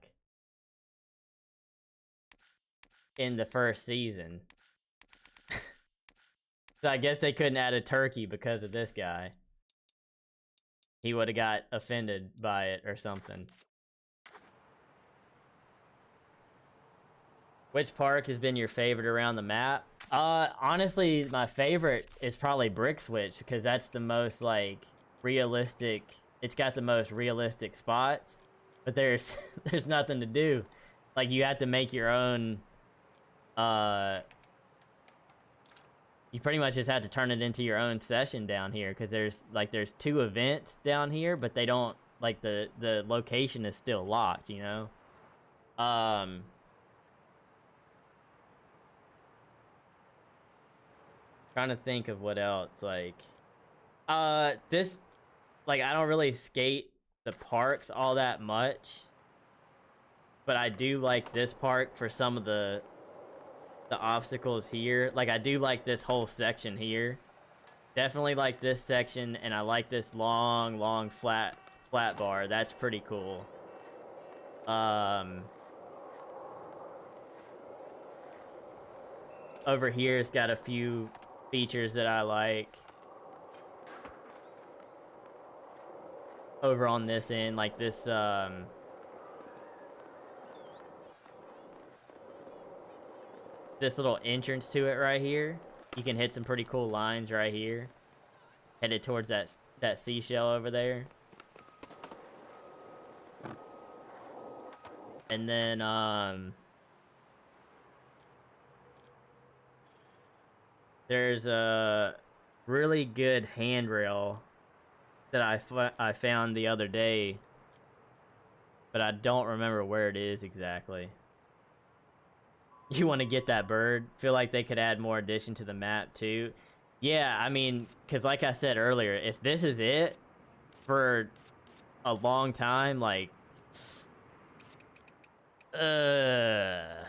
in the first season. So, I guess they couldn't add a turkey because of this guy. He would have got offended by it or something. Which park has been your favorite around the map? Honestly, my favorite is probably Brick Switch because that's the most, like, realistic. It's got the most realistic spots, but there's there's nothing to do. Like, you have to make your own, you pretty much just have to turn it into your own session down here because there's 2 events down here, but they don't, like, the location is still locked, you know? Trying to think of what else, like, this, like, I don't really skate the parks all that much, but I do like this park for some of the obstacles here. Like, I do like this whole section here. Definitely like this section, and I like this long flat bar. That's pretty cool. Over here it's got a few features that I like. Over on this end, like this, this little entrance to it right here. You can hit some pretty cool lines right here. Headed towards that seashell over there. And then, there's a really good handrail that I found the other day, but I don't remember where it is exactly. You want to get that bird? Feel like they could add more addition to the map too. Yeah, I mean, because like I said earlier, if this is it for a long time, like, that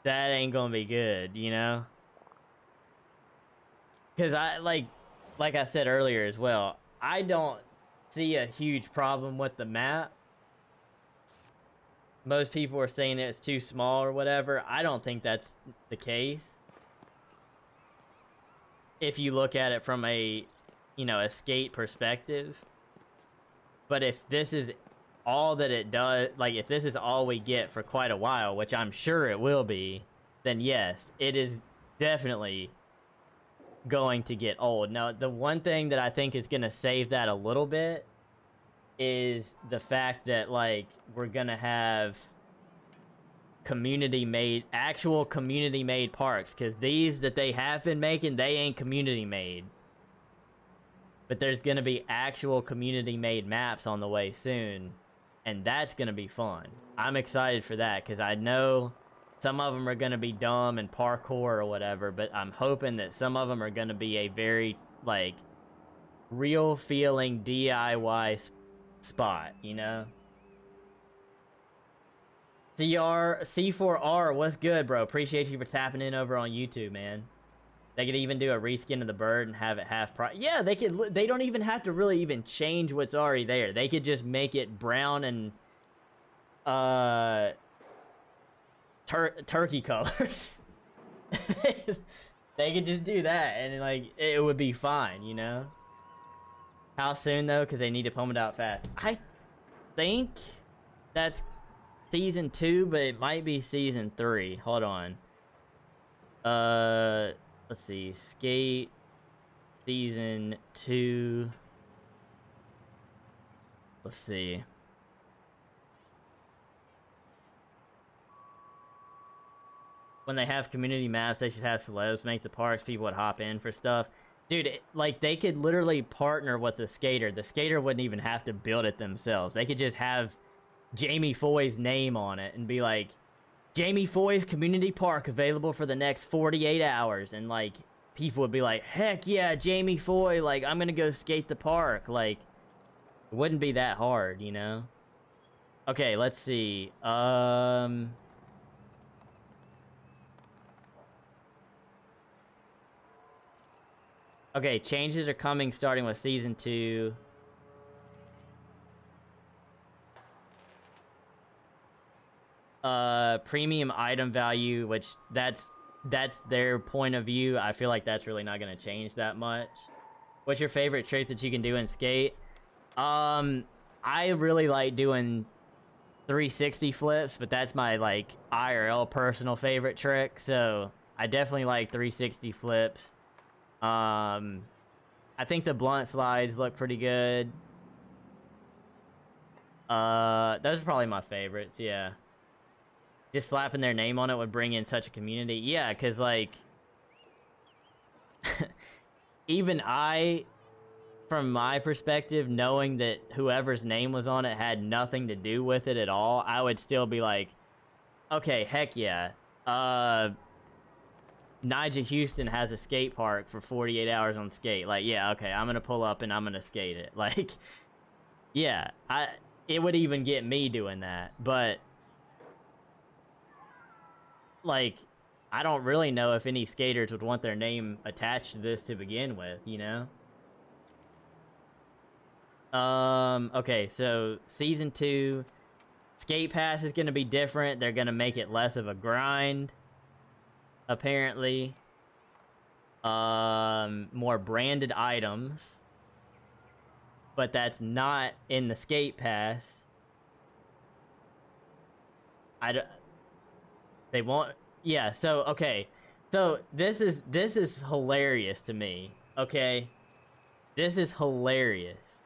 ain't gonna be good, you know? Because like I said earlier as well, I don't see a huge problem with the map. Most people are saying it's too small or whatever. I don't think that's the case. If you look at it from a a skate perspective. But if this is all that it does, like if this is all we get for quite a while, which I'm sure it will be, then yes, it is definitely going to get old. Now, the one thing that I think is going to save that a little bit is the fact that, like, we're going to have actual community-made parks, because these that they have been making, they ain't community-made. But there's going to be actual community-made maps on the way soon, and that's going to be fun. I'm excited for that, because I know some of them are going to be dumb and parkour or whatever, but I'm hoping that some of them are going to be a very, like, real-feeling DIY spot, you know? C4R, what's good, bro? Appreciate you for tapping in over on YouTube, man. They could even do a reskin of the bird and have it half price. Yeah, they could. They don't even have to really even change what's already there. They could just make it brown and turkey colors. They could just do that, and like it would be fine, you know. How soon though? Because they need to pump it out fast. I think that's season 2, but it might be season 3. Hold on. Let's see. Skate season 2. Let's see. When they have community maps, they should have celebs make the parks. People would hop in for stuff. Dude, like, they could literally partner with the skater. The skater wouldn't even have to build it themselves. They could just have Jamie Foy's name on it and be like, Jamie Foy's community park available for the next 48 hours. And, like, people would be like, heck yeah, Jamie Foy, like, I'm gonna go skate the park. Like, it wouldn't be that hard, you know? Okay, let's see. Okay, changes are coming starting with season 2. Premium item value, which that's their point of view. I feel like that's really not going to change that much. What's your favorite trick that you can do in skate? I really like doing 360 flips, but that's my, like, IRL personal favorite trick. So I definitely like 360 flips. I think the blunt slides look pretty good. Those are probably my favorites, yeah. Just slapping their name on it would bring in such a community. Yeah, because, like, even I, from my perspective, knowing that whoever's name was on it had nothing to do with it at all, I would still be like, okay, heck yeah. Nigel Houston has a skate park for 48 hours on skate. Like, yeah, okay, I'm gonna pull up and I'm gonna skate it. Like, yeah, it would even get me doing that. But, like, I don't really know if any skaters would want their name attached to this to begin with, you know? Okay, so season 2, Skate Pass is gonna be different. They're gonna make it less of a grind, apparently. More branded items, but that's not in the Skate Pass. They won't. Yeah, so okay, so this is hilarious to me. Okay, this is hilarious.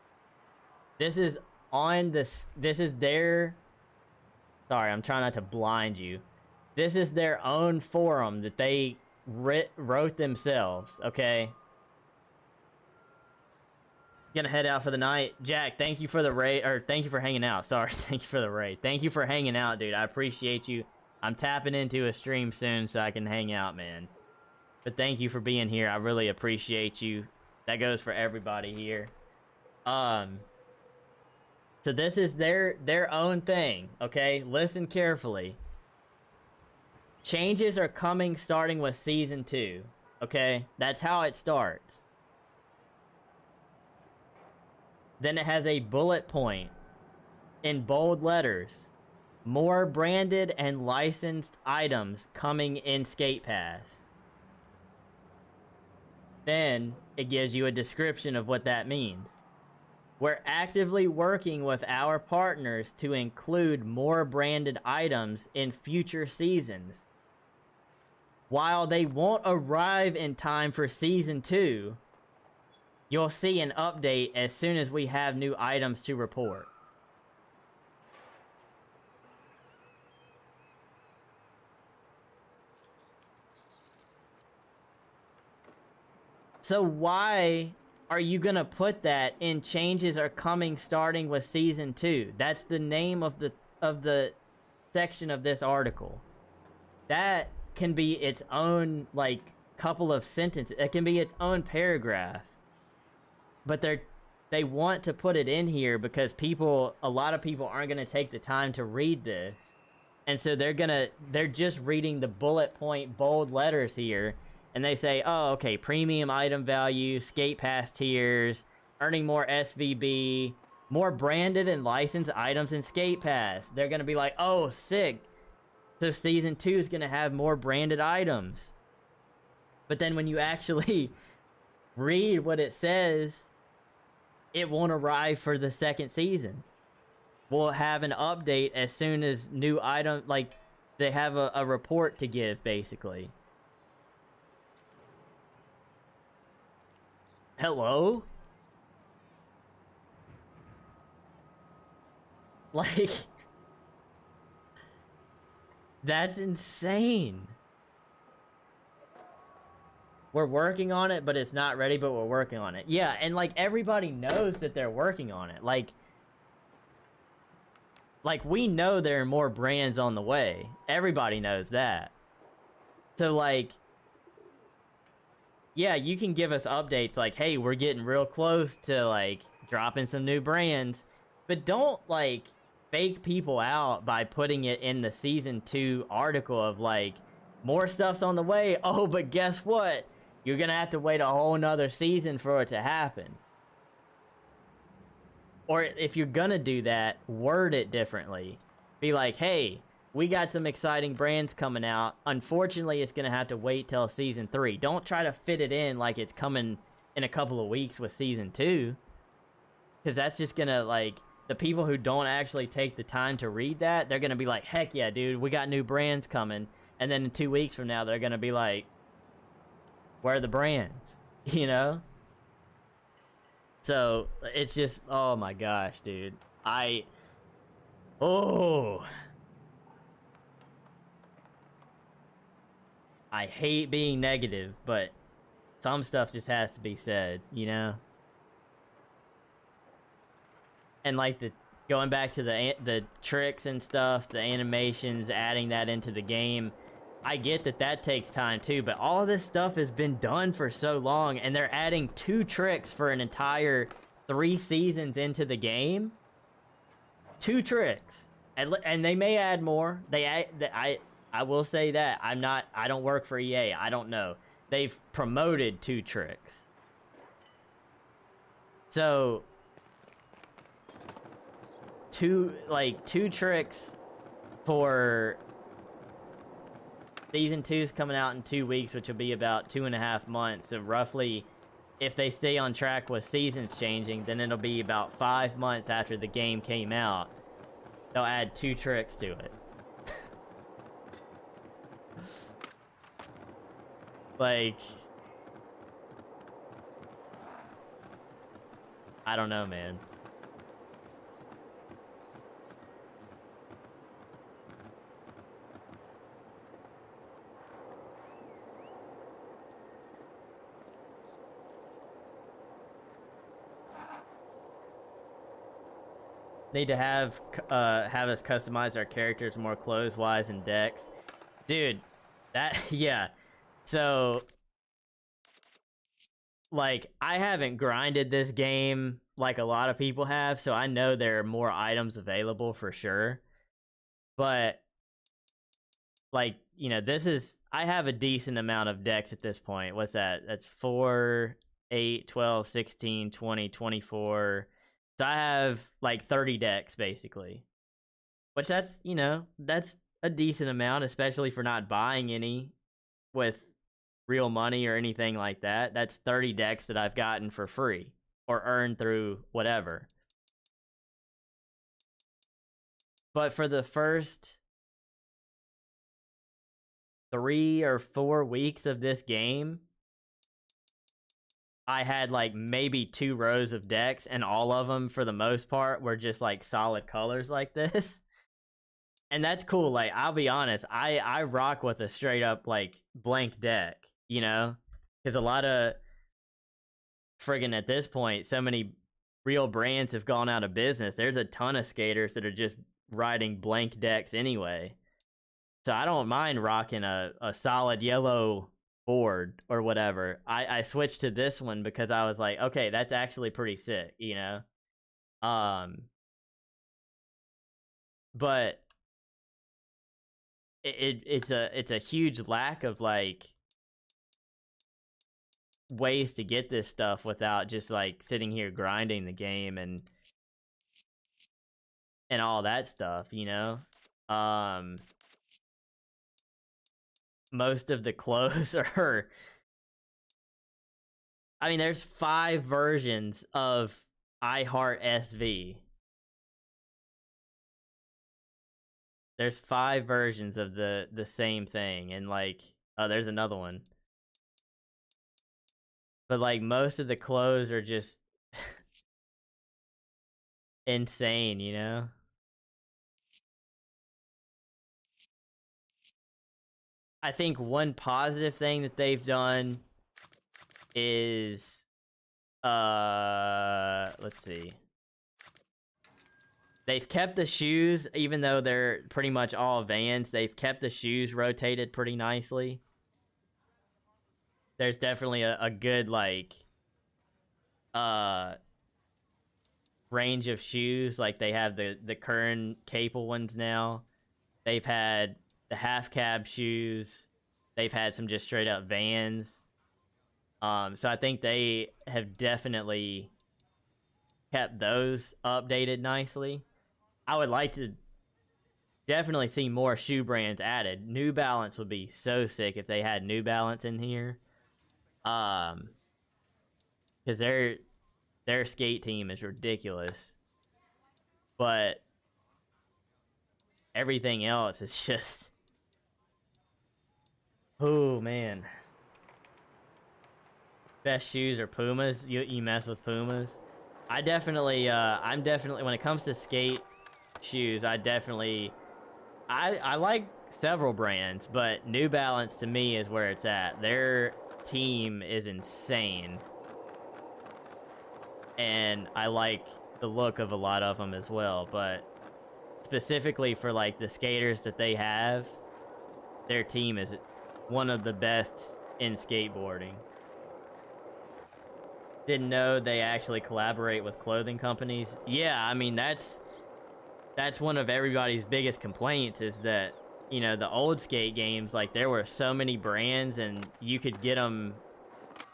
This is on this is their, sorry, I'm trying not to blind you. This is their own forum that they wrote themselves, okay? Gonna head out for the night. Jack, thank you for the raid, or thank you for hanging out. Sorry, thank you for the raid. Thank you for hanging out, dude. I appreciate you. I'm tapping into a stream soon so I can hang out, man. But thank you for being here. I really appreciate you. That goes for everybody here. So this is their own thing, okay? Listen carefully. Changes are coming starting with season 2, okay? That's how it starts. Then it has a bullet point in bold letters. More branded and licensed items coming in Skate Pass. Then it gives you a description of what that means. We're actively working with our partners to include more branded items in future seasons. While they won't arrive in time for Season 2, you'll see an update as soon as we have new items to report. So why are you gonna put that in changes are coming starting with Season 2? That's the name of the section of this article. That can be its own, like, couple of sentences. It can be its own paragraph. But they want to put it in here because a lot of people aren't gonna take the time to read this. And so they're just reading the bullet point bold letters here. And they say, oh, okay, premium item value, skate pass tiers, earning more SVB, more branded and licensed items in skate pass. They're gonna be like, oh, sick. So Season 2 is gonna have more branded items. But then when you actually read what it says, it won't arrive for the second season. We'll have an update as soon as new item, like, they have a report to give, basically. Hello? Like, that's insane. We're working on it, but it's not ready, but we're working on it. Yeah, and like everybody knows that they're working on it. Like we know there are more brands on the way. Everybody knows that. So like, yeah, you can give us updates like, hey, we're getting real close to like dropping some new brands, but don't like fake people out by putting it in the Season 2 article of like, more stuff's on the way. Oh, but guess what? You're gonna have to wait a whole nother season for it to happen. Or if you're gonna do that, word it differently. Be like, hey, we got some exciting brands coming out. Unfortunately, it's gonna have to wait till Season 3. Don't try to fit it in like it's coming in a couple of weeks with Season 2. Because that's just gonna, like, the people who don't actually take the time to read that, they're gonna be like, heck yeah, dude, we got new brands coming. And then in 2 weeks from now, they're gonna be like, where are the brands? You know? So, it's just, oh my gosh, dude. I hate being negative, but some stuff just has to be said, you know? And like going back to the tricks and stuff, the animations, adding that into the game, I get that takes time too, but all of this stuff has been done for so long, and they're adding 2 tricks for an entire 3 seasons into the game. 2 tricks, and they may add more. I will say that I don't work for EA. I don't know. They've promoted 2 tricks, so two tricks for Season 2's coming out in 2 weeks, which will be about 2.5 months. So roughly, if they stay on track with seasons changing, then it'll be about 5 months after the game came out. They'll add 2 tricks to it. Like, I don't know, man. Need to have us customize our characters more clothes-wise and decks. Dude, that, yeah. So, like, I haven't grinded this game like a lot of people have, so I know there are more items available for sure. But, like, you know, I have a decent amount of decks at this point. What's that? That's 4, 8, 12, 16, 20, 24... So I have like 30 decks basically, which that's, you know, that's a decent amount, especially for not buying any with real money or anything like that. That's 30 decks that I've gotten for free or earned through whatever. But for the first 3 or 4 weeks of this game, I had like maybe 2 rows of decks, and all of them for the most part were just like solid colors like this. And that's cool. Like, I'll be honest, I rock with a straight up like blank deck, you know? Because a lot of friggin' at this point, so many real brands have gone out of business. There's a ton of skaters that are just riding blank decks anyway. So I don't mind rocking a solid yellow board or whatever. I switched to this one because I was like, okay, that's actually pretty sick, you know? But it's a huge lack of like ways to get this stuff without just like sitting here grinding the game and all that stuff, you know? Most of the clothes are, I mean, there's 5 versions of I Heart SV. There's 5 versions of the same thing, and like, oh, there's another one. But like, most of the clothes are just insane, you know? I think one positive thing that they've done is, let's see. They've kept the shoes, even though they're pretty much all Vans, they've kept the shoes rotated pretty nicely. There's definitely a good, like, range of shoes. Like, they have the Kern Capel ones now. They've had the half cab shoes. They've had some just straight up Vans. So I think they have definitely kept those updated nicely. I would like to definitely see more shoe brands added. New Balance would be so sick if they had New Balance in here. Because their skate team is ridiculous. But everything else is just, oh man. Best shoes are Pumas. You mess with Pumas. I'm definitely when it comes to skate shoes, I like several brands, but New Balance to me is where it's at. Their team is insane. And I like the look of a lot of them as well, but specifically for like the skaters that they have, their team is one of the best in skateboarding. Didn't know they actually collaborate with clothing companies. Yeah, I mean, that's one of everybody's biggest complaints is that, you know, the old skate games, like, there were so many brands and you could get them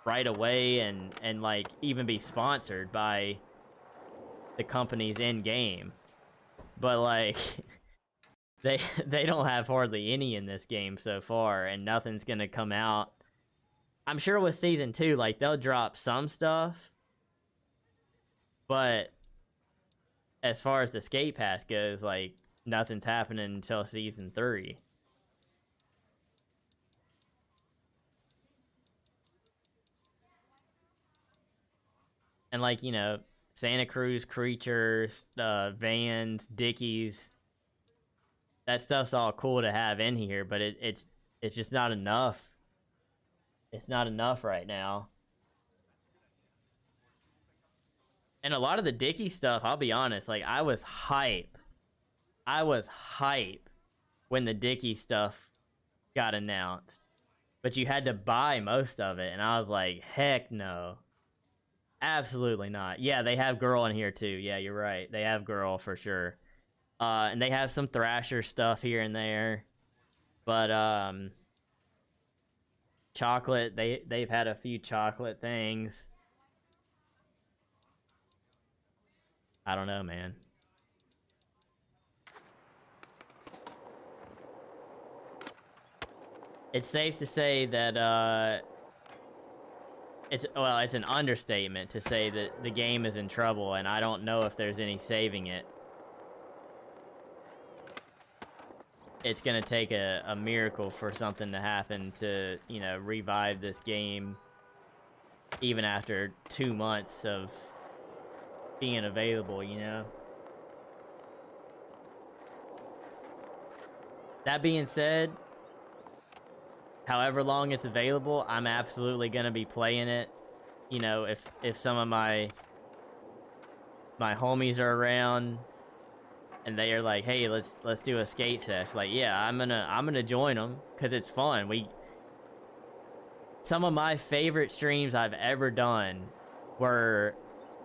right away and like even be sponsored by the companies in game. But like they don't have hardly any in this game so far, and nothing's gonna come out. I'm sure with season 2, like, they'll drop some stuff, but as far as the skate pass goes, like, nothing's happening until season 3. And like, you know, Santa Cruz Creatures, Vans, Dickies, that stuff's all cool to have in here, but it's just not enough. It's not enough right now. And a lot of the Dickie stuff, I'll be honest, like, I was hype when the Dickie stuff got announced. But you had to buy most of it, and I was like, heck no. Absolutely not. Yeah, they have Girl in here too. Yeah, you're right. They have Girl for sure. And they have some Thrasher stuff here and there. But Chocolate, they've had a few Chocolate things. I don't know, man. it's safe to say that it's an understatement to say that the game is in trouble, and I don't know if there's any saving it. It's gonna take a miracle for something to happen to, you know, revive this game, even after 2 months of being available, you know? That being said, however long it's available, I'm absolutely gonna be playing it. You know, if some of my homies are around and they are like, "Hey, let's do a skate sesh." Like, yeah, I'm gonna join them because it's fun. Some of my favorite streams I've ever done were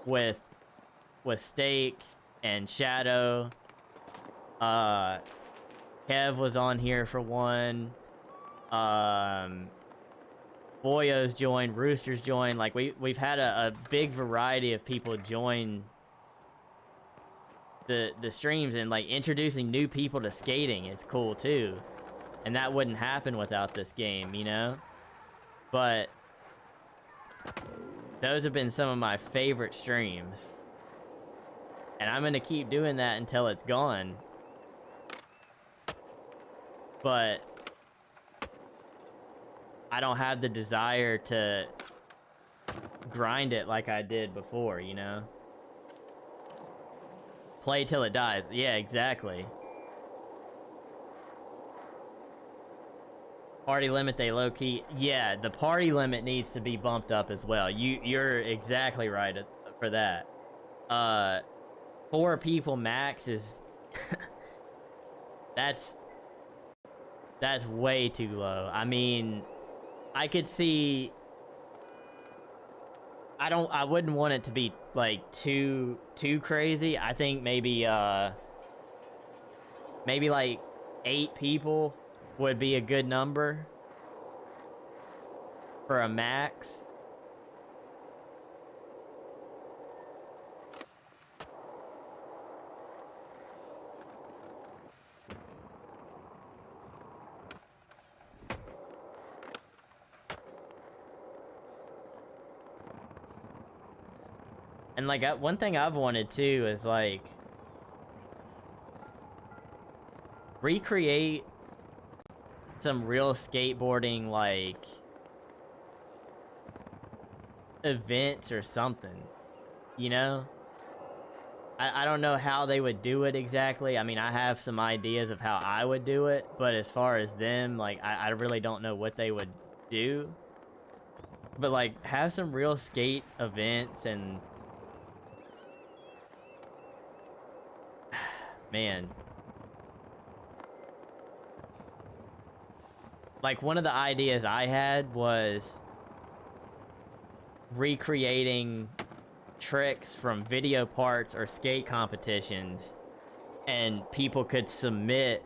with Steak and Shadow. Kev was on here for one. Boyo's joined, Rooster's joined. Like, we've had a big variety of people join the streams, and like introducing new people to skating is cool too. And that wouldn't happen without this game, you know? But those have been some of my favorite streams. And I'm gonna keep doing that until it's gone. But I don't have the desire to grind it like I did before, you know? Play till it dies. Yeah, exactly. Party limit, they low-key... Yeah, the party limit needs to be bumped up as well. You're exactly right for that. 4 people max is... That's way too low. I mean, I could see... I wouldn't want it to be like too crazy. I think maybe like 8 people would be a good number for a max. And like one thing I've wanted too is like recreate some real skateboarding like events or something, you know? I don't know how they would do it exactly. I mean, I have some ideas of how I would do it, but as far as them, like I really don't know what they would do. But like have some real skate events and man. Like, one of the ideas I had was recreating tricks from video parts or skate competitions, and people could submit,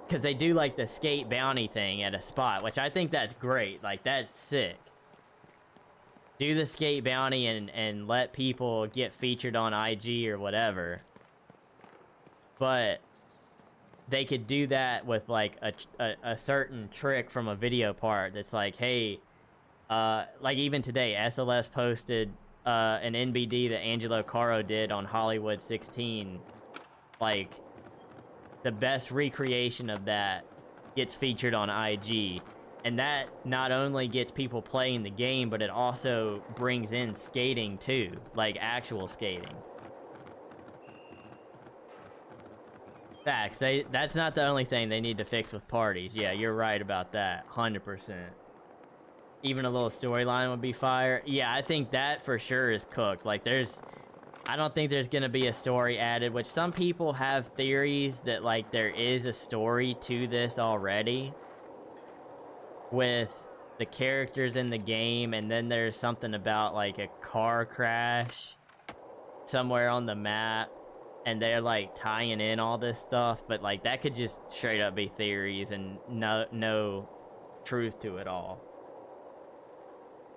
because they do like the skate bounty thing at a spot, which I think that's great. Like, that's sick. Do the skate bounty and let people get featured on IG or whatever. But they could do that with like a certain trick from a video part that's like, hey, like even today, SLS posted an NBD that Angelo Caro did on Hollywood 16. Like, the best recreation of that gets featured on IG. And that not only gets people playing the game, but it also brings in skating too, like actual skating. Facts. That's not the only thing they need to fix with parties. Yeah, you're right about that. 100%. Even a little storyline would be fire. Yeah, I think that for sure is cooked. Like, I don't think there's gonna be a story added, which some people have theories that, like, there is a story to this already with the characters in the game, and then there's something about, like, a car crash somewhere on the map. And they're like tying in all this stuff, but like that could just straight up be theories and no truth to it all.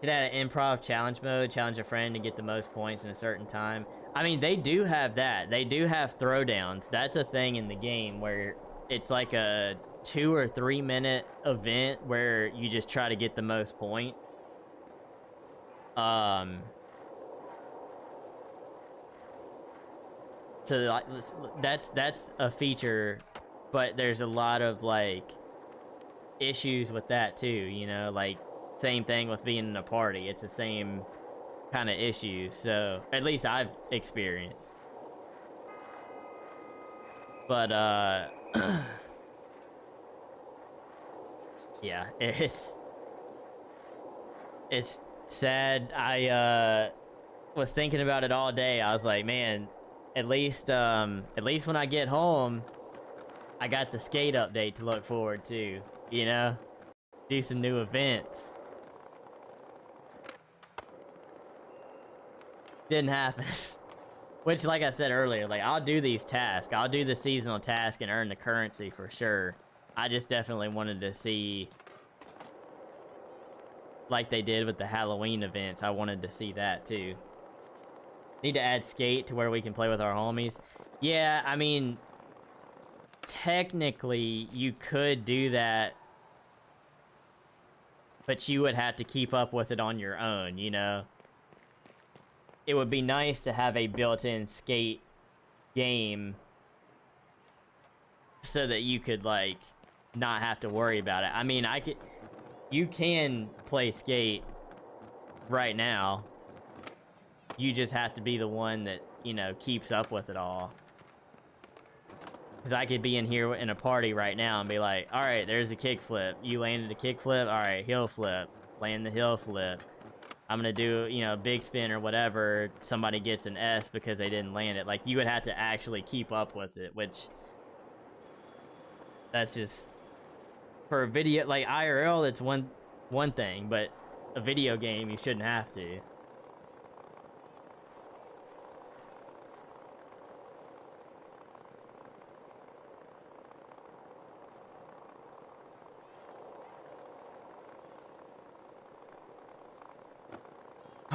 Should add an improv challenge mode, challenge a friend to get the most points in a certain time. I mean, they do have that. They do have throwdowns. That's a thing in the game where it's like a 2 or 3 minute event where you just try to get the most points. So like that's a feature, but there's a lot of like issues with that too, you know, like same thing with being in a party. It's the same kind of issue, so at least I've experienced. But yeah, it's sad. I was thinking about it all day. I was like, man, at least when I get home, I got the skate update to look forward to, you know? Do some new events. Didn't happen. Which, like I said earlier, like, I'll do these tasks. I'll do the seasonal task and earn the currency for sure. I just definitely wanted to see, like they did with the Halloween events, I wanted to see that too. Need to add skate to where we can play with our homies. Yeah, I mean, technically, you could do that, but you would have to keep up with it on your own, you know? It would be nice to have a built-in skate game so that you could, like, not have to worry about it. I mean, you can play skate right now. You just have to be the one that, you know, keeps up with it all. Because I could be in here in a party right now and be like, alright, there's a kickflip. You landed a kickflip? Alright, hill flip. Land the hill flip. I'm gonna do, you know, big spin or whatever. Somebody gets an S because they didn't land it. Like, you would have to actually keep up with it, which... That's just... For a video, like, IRL, it's one thing, but a video game, you shouldn't have to.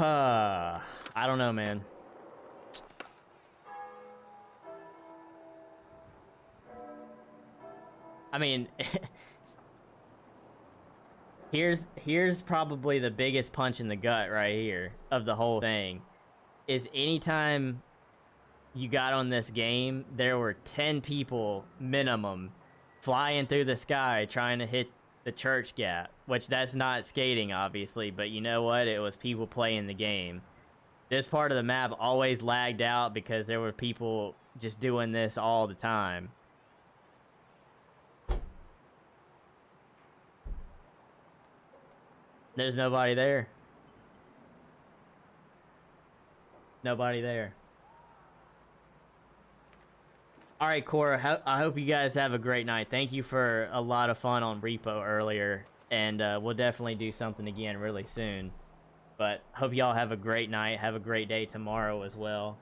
I don't know, man. I mean, here's probably the biggest punch in the gut right here of the whole thing. Is anytime you got on this game, there were 10 people minimum flying through the sky trying to hit the church gap, which that's not skating obviously, but you know what, it was people playing the game. This part of the map always lagged out because there were people just doing this all the time. There's nobody there. Nobody there. Alright, Cora, I hope you guys have a great night. Thank you for a lot of fun on Repo earlier, and we'll definitely do something again really soon. But hope y'all have a great night. Have a great day tomorrow as well.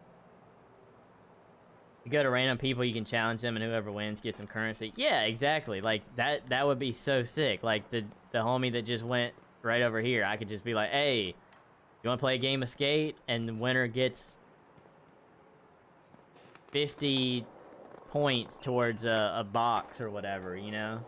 You go to random people, you can challenge them, and whoever wins gets some currency. Yeah, exactly. Like, that would be so sick. Like, the homie that just went right over here, I could just be like, hey, you want to play a game of skate? And the winner gets 50 points towards a box or whatever, you know?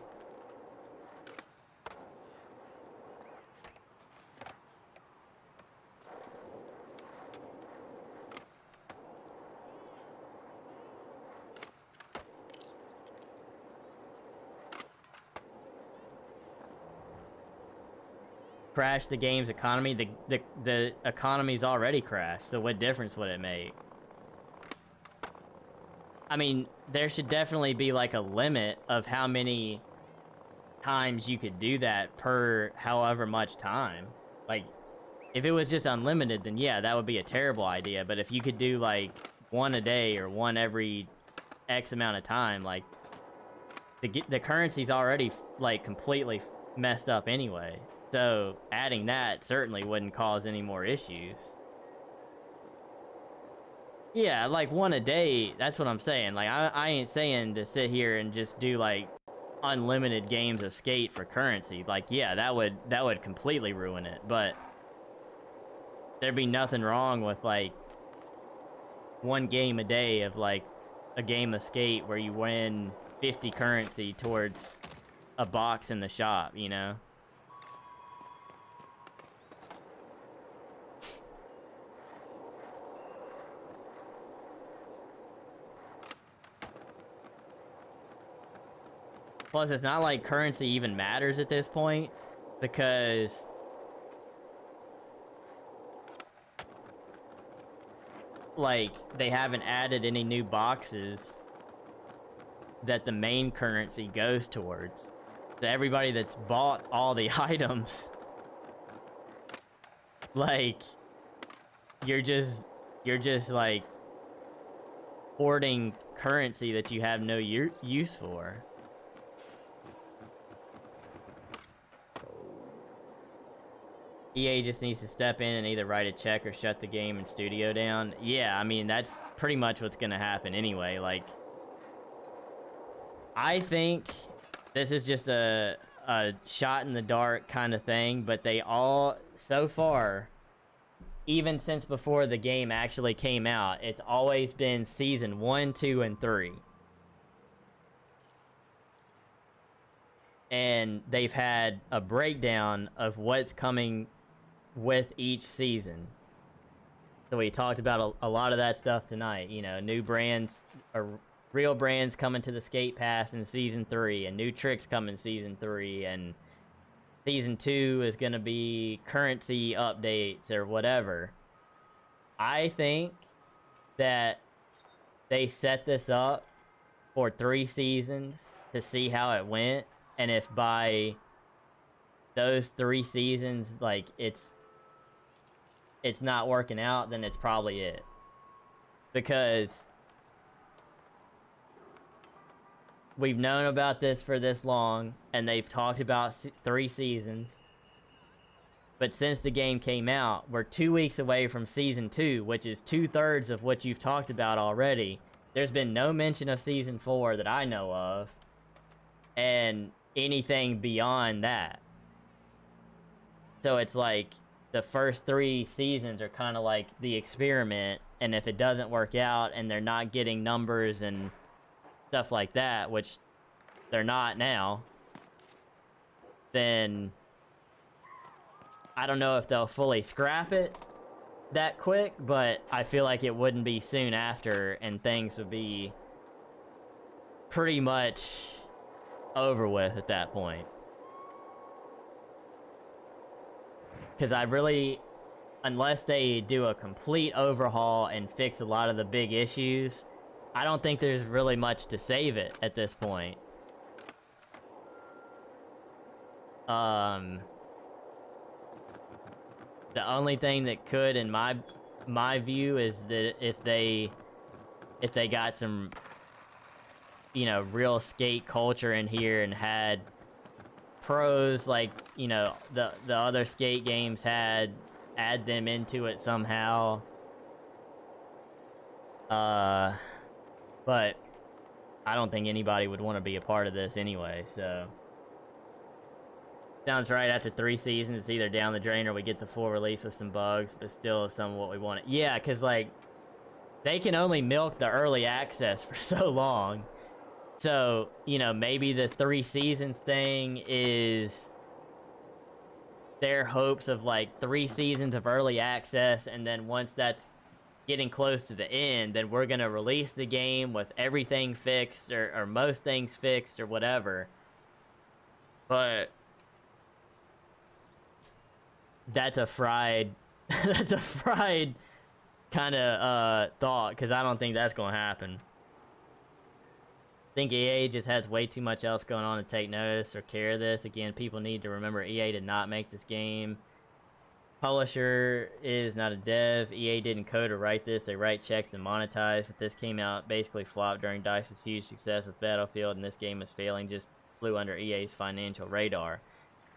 Crash the game's economy. The economy's already crashed, so what difference would it make? I mean, there should definitely be like a limit of how many times you could do that per however much time. Like, if it was just unlimited, then yeah, that would be a terrible idea. But if you could do like one a day or one every X amount of time, like the currency's already like completely messed up anyway. So adding that certainly wouldn't cause any more issues. Yeah, like one a day, that's what I'm saying. Like, I ain't saying to sit here and just do, like, unlimited games of skate for currency. Like, yeah, that would completely ruin it, but there'd be nothing wrong with, like, one game a day of, like, a game of skate where you win 50 currency towards a box in the shop, you know? Plus, it's not like currency even matters at this point, because like they haven't added any new boxes that the main currency goes towards. So everybody that's bought all the items, like, you're just like hoarding currency that you have no use for. EA just needs to step in and either write a check or shut the game and studio down. Yeah, I mean, that's pretty much what's gonna happen anyway. Like, I think this is just a shot in the dark kind of thing, but they all, so far, even since before the game actually came out, it's always been season 1, 2, and 3. And they've had a breakdown of what's coming with each season. So we talked about a lot of that stuff tonight. You know, new brands, or real brands coming to the Skate Pass in season 3, and new tricks coming season 3, and season 2 is going to be currency updates or whatever. I think that they set this up for 3 seasons to see how it went, and if by those 3 seasons, like, it's not working out, then it's probably it. Because we've known about this for this long, and they've talked about 3 seasons. But since the game came out, we're 2 weeks away from season 2, which is 2/3 of what you've talked about already. There's been no mention of season 4 that I know of, and anything beyond that. So it's like the first 3 seasons are kind of like the experiment, and if it doesn't work out and they're not getting numbers and stuff like that, which they're not now, then I don't know if they'll fully scrap it that quick, but I feel like it wouldn't be soon after, and things would be pretty much over with at that point. Because I really, unless they do a complete overhaul and fix a lot of the big issues, I don't think there's really much to save it at this point. The only thing that could, in my view, is that if they got some, you know, real skate culture in here and had pros like, you know, the other skate games had, add them into it somehow. But I don't think anybody would want to be a part of this anyway, so. Sounds right, after 3 seasons, it's either down the drain or we get the full release with some bugs, but still some of what we wanted. Yeah, because, like, they can only milk the early access for so long. So, you know, maybe the 3 seasons thing is their hopes of, like, 3 seasons of early access, and then once that's getting close to the end, then we're going to release the game with everything fixed, or most things fixed, or whatever. But that's a fried that's a fried kind of thought, because I don't think that's going to happen. I think EA just has way too much else going on to take notice or care of this. Again, people need to remember EA did not make this game. Publisher is not a dev. EA didn't code or write this. They write checks and monetize. But this came out, basically flopped during DICE's huge success with Battlefield, and this game is failing. Just flew under EA's financial radar.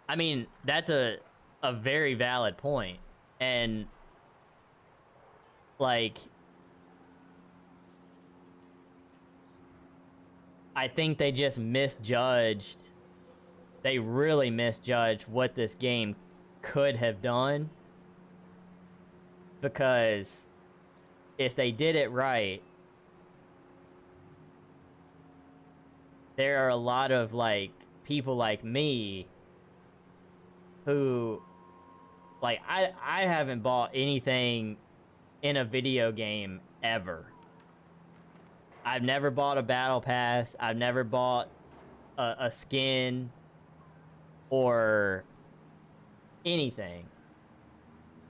I mean, that's a very valid point. And, like, I think they just misjudged. They really misjudged what this game could have done. Because if they did it right, there are a lot of, like, people like me who, like, I haven't bought anything in a video game ever. I've never bought a battle pass. I've never bought a skin or anything.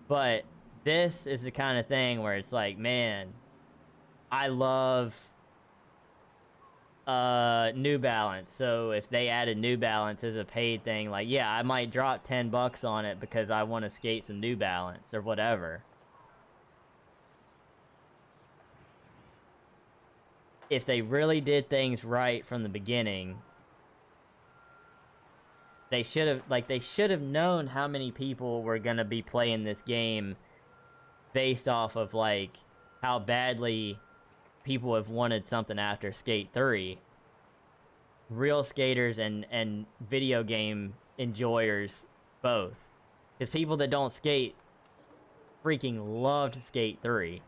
But this is the kind of thing where it's like, man, I love New Balance. So if they added New Balance as a paid thing, like, yeah, I might drop $10 on it because I want to skate some New Balance or whatever. If they really did things right from the beginning, they should have known how many people were gonna be playing this game based off of like how badly people have wanted something after Skate 3. Real skaters and video game enjoyers both. Because people that don't skate freaking loved Skate 3.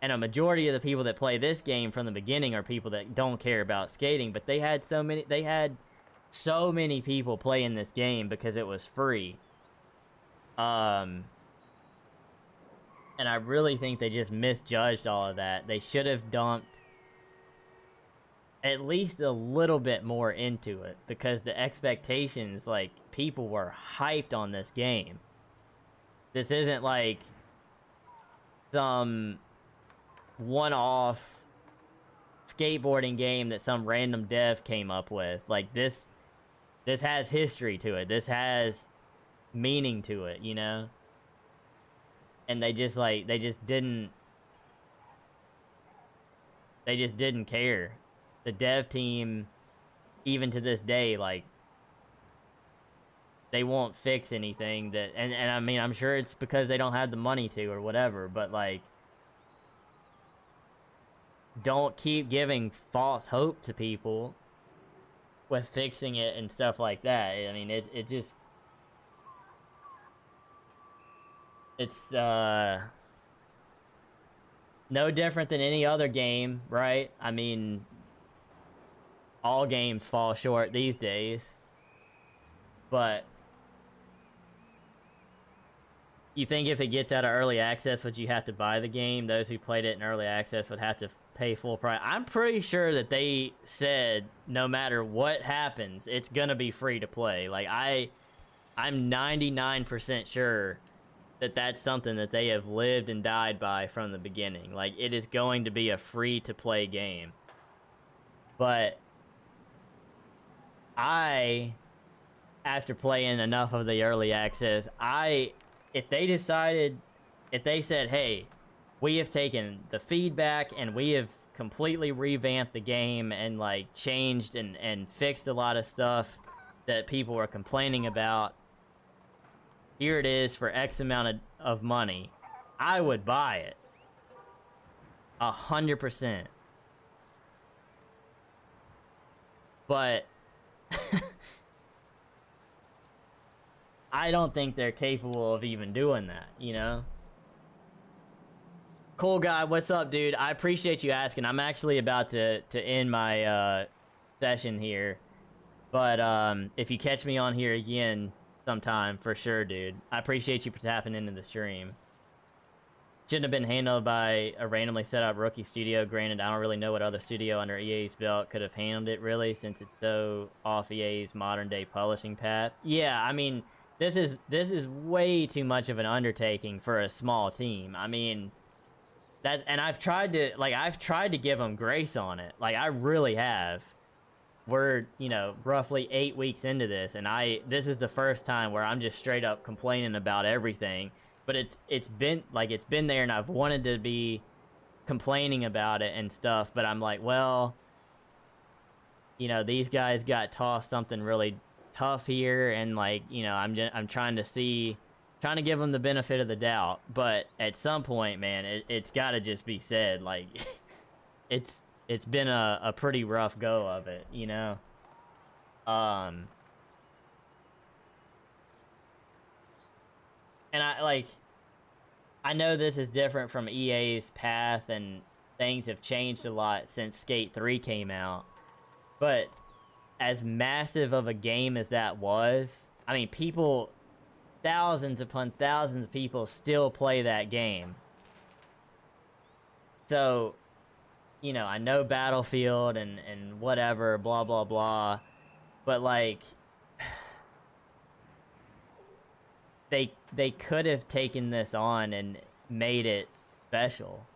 And a majority of the people that play this game from the beginning are people that don't care about skating, but they had so many people playing this game because it was free. And I really think they just misjudged all of that. They should have dumped at least a little bit more into it, because the expectations, like, people were hyped on this game. This isn't like some one-off skateboarding game that some random dev came up with. Like, this has history to it. This has meaning to it, you know? And they just didn't care. The dev team, even to this day, like, they won't fix anything that, and I mean, I'm sure it's because they don't have the money to or whatever, but like, don't keep giving false hope to people with fixing it and stuff like that. I mean, it's no different than any other game, right? I mean, all games fall short these days, but you think if it gets out of early access, would you have to buy the game? Those who played it in early access would have to pay full price. I'm pretty sure that they said no matter what happens, it's gonna be free to play. Like, I'm 99% sure that that's something that they have lived and died by from the beginning. Like, it is going to be a free to play game. But after playing enough of the early access, if they said, hey, we have taken the feedback and we have completely revamped the game and like changed and fixed a lot of stuff that people were complaining about, here it is for X amount of money, I would buy it 100%. But I don't think they're capable of even doing that, you know? Cool guy, what's up, dude? I appreciate you asking. I'm actually about to end my session here. But if you catch me on here again sometime, for sure, dude. I appreciate you for tapping into the stream. Shouldn't have been handled by a randomly set up rookie studio. Granted, I don't really know what other studio under EA's belt could have handled it, really, since it's so off EA's modern day publishing path. Yeah, I mean, this is way too much of an undertaking for a small team. I mean, and I've tried to give them grace on it. Like, I really have. We're, you know, roughly 8 weeks into this, and this is the first time where I'm just straight up complaining about everything. But it's been there, and I've wanted to be complaining about it and stuff, but I'm like, well, you know, these guys got tossed something really tough here, and like, you know, I'm trying to give them the benefit of the doubt. But at some point, man, it's got to just be said, like, it's been a pretty rough go of it, you know. And I know this is different from EA's path, and things have changed a lot since Skate 3 came out, but as massive of a game as that was, I mean, people, thousands upon thousands of people still play that game. So, you know, I know Battlefield and whatever, blah, blah, blah. But, like, they could have taken this on and made it special.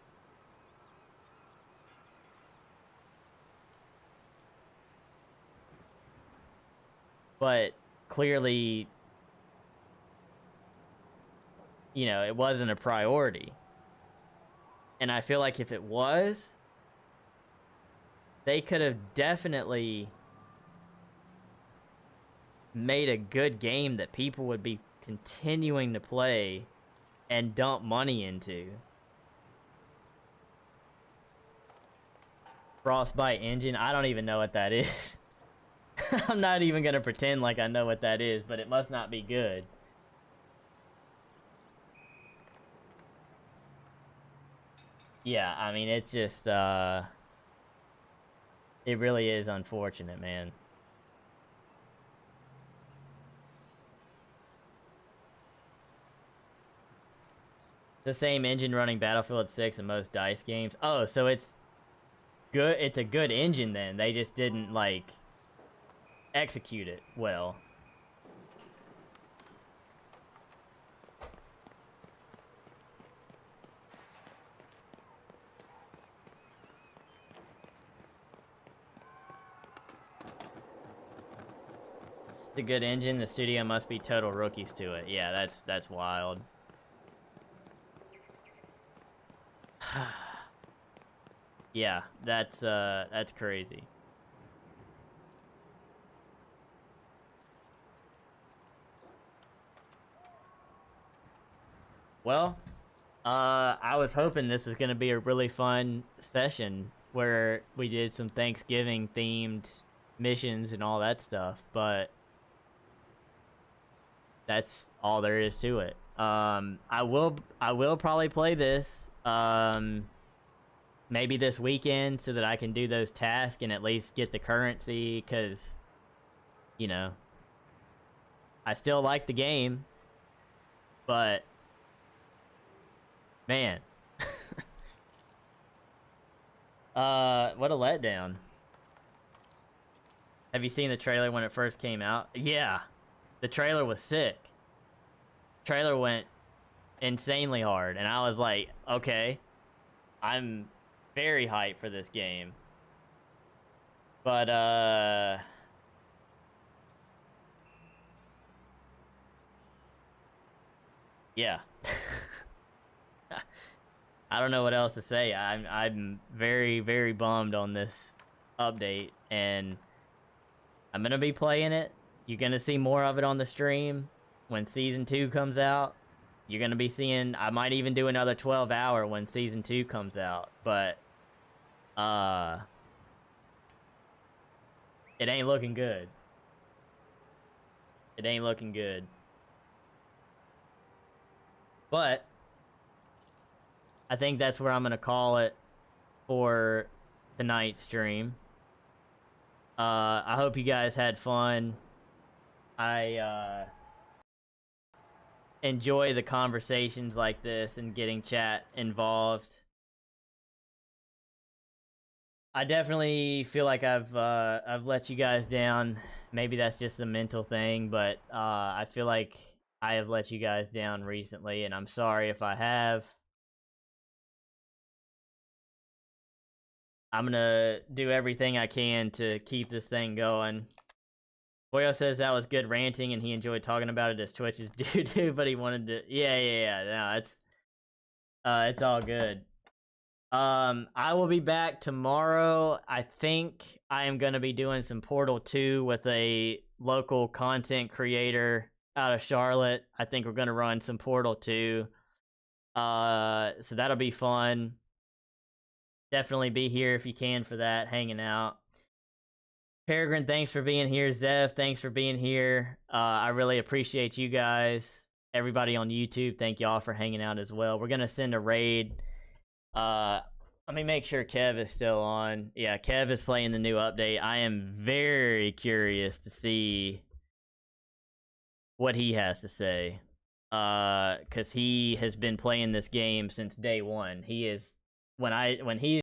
But clearly, you know, it wasn't a priority. And I feel like if it was, they could have definitely made a good game that people would be continuing to play and dump money into. Frostbite engine, I don't even know what that is. I'm not even gonna pretend like I know what that is, but it must not be good. Yeah, I mean, it's just, it really is unfortunate, man. The same engine running Battlefield 6 and most DICE games. Oh, so it's good. It's a good engine then. They just didn't, like, execute it well. It's a good engine. The studio must be total rookies to it. Yeah, that's wild. Yeah, that's crazy. Well, I was hoping this was gonna be a really fun session where we did some Thanksgiving themed missions and all that stuff, but that's all there is to it. I will probably play this maybe this weekend so that I can do those tasks and at least get the currency, because, you know, I still like the game, but man, what a letdown. Have you seen the trailer when it first came out? Yeah, the trailer was sick. Trailer went insanely hard, and I was like, okay, I'm very hyped for this game. But, yeah. I don't know what else to say. I'm very, very bummed on this update, and I'm gonna be playing it. You're gonna see more of it on the stream when Season 2 comes out. You're gonna be seeing, I might even do another 12-hour when Season 2 comes out, but, it ain't looking good. It ain't looking good. But I think that's where I'm gonna call it for tonight's stream. I hope you guys had fun. I enjoy the conversations like this and getting chat involved. I definitely feel like I've let you guys down. Maybe that's just a mental thing, but I feel like I have let you guys down recently, and I'm sorry if I have. I'm gonna do everything I can to keep this thing going. Boyo says that was good ranting, and he enjoyed talking about it as Twitch's doo-doo, but he wanted to... Yeah. No, it's all good. I will be back tomorrow. I think I am gonna be doing some Portal 2 with a local content creator out of Charlotte. I think we're gonna run some Portal 2. So that'll be fun. Definitely be here if you can for that, hanging out. Peregrine, thanks for being here. Zev, thanks for being here. I really appreciate you guys. Everybody on YouTube, thank y'all for hanging out as well. We're gonna send a raid Let me make sure Kev is still on. Yeah, Kev is playing the new update. I am very curious to see what he has to say. Cause he has been playing this game since day one. He is when he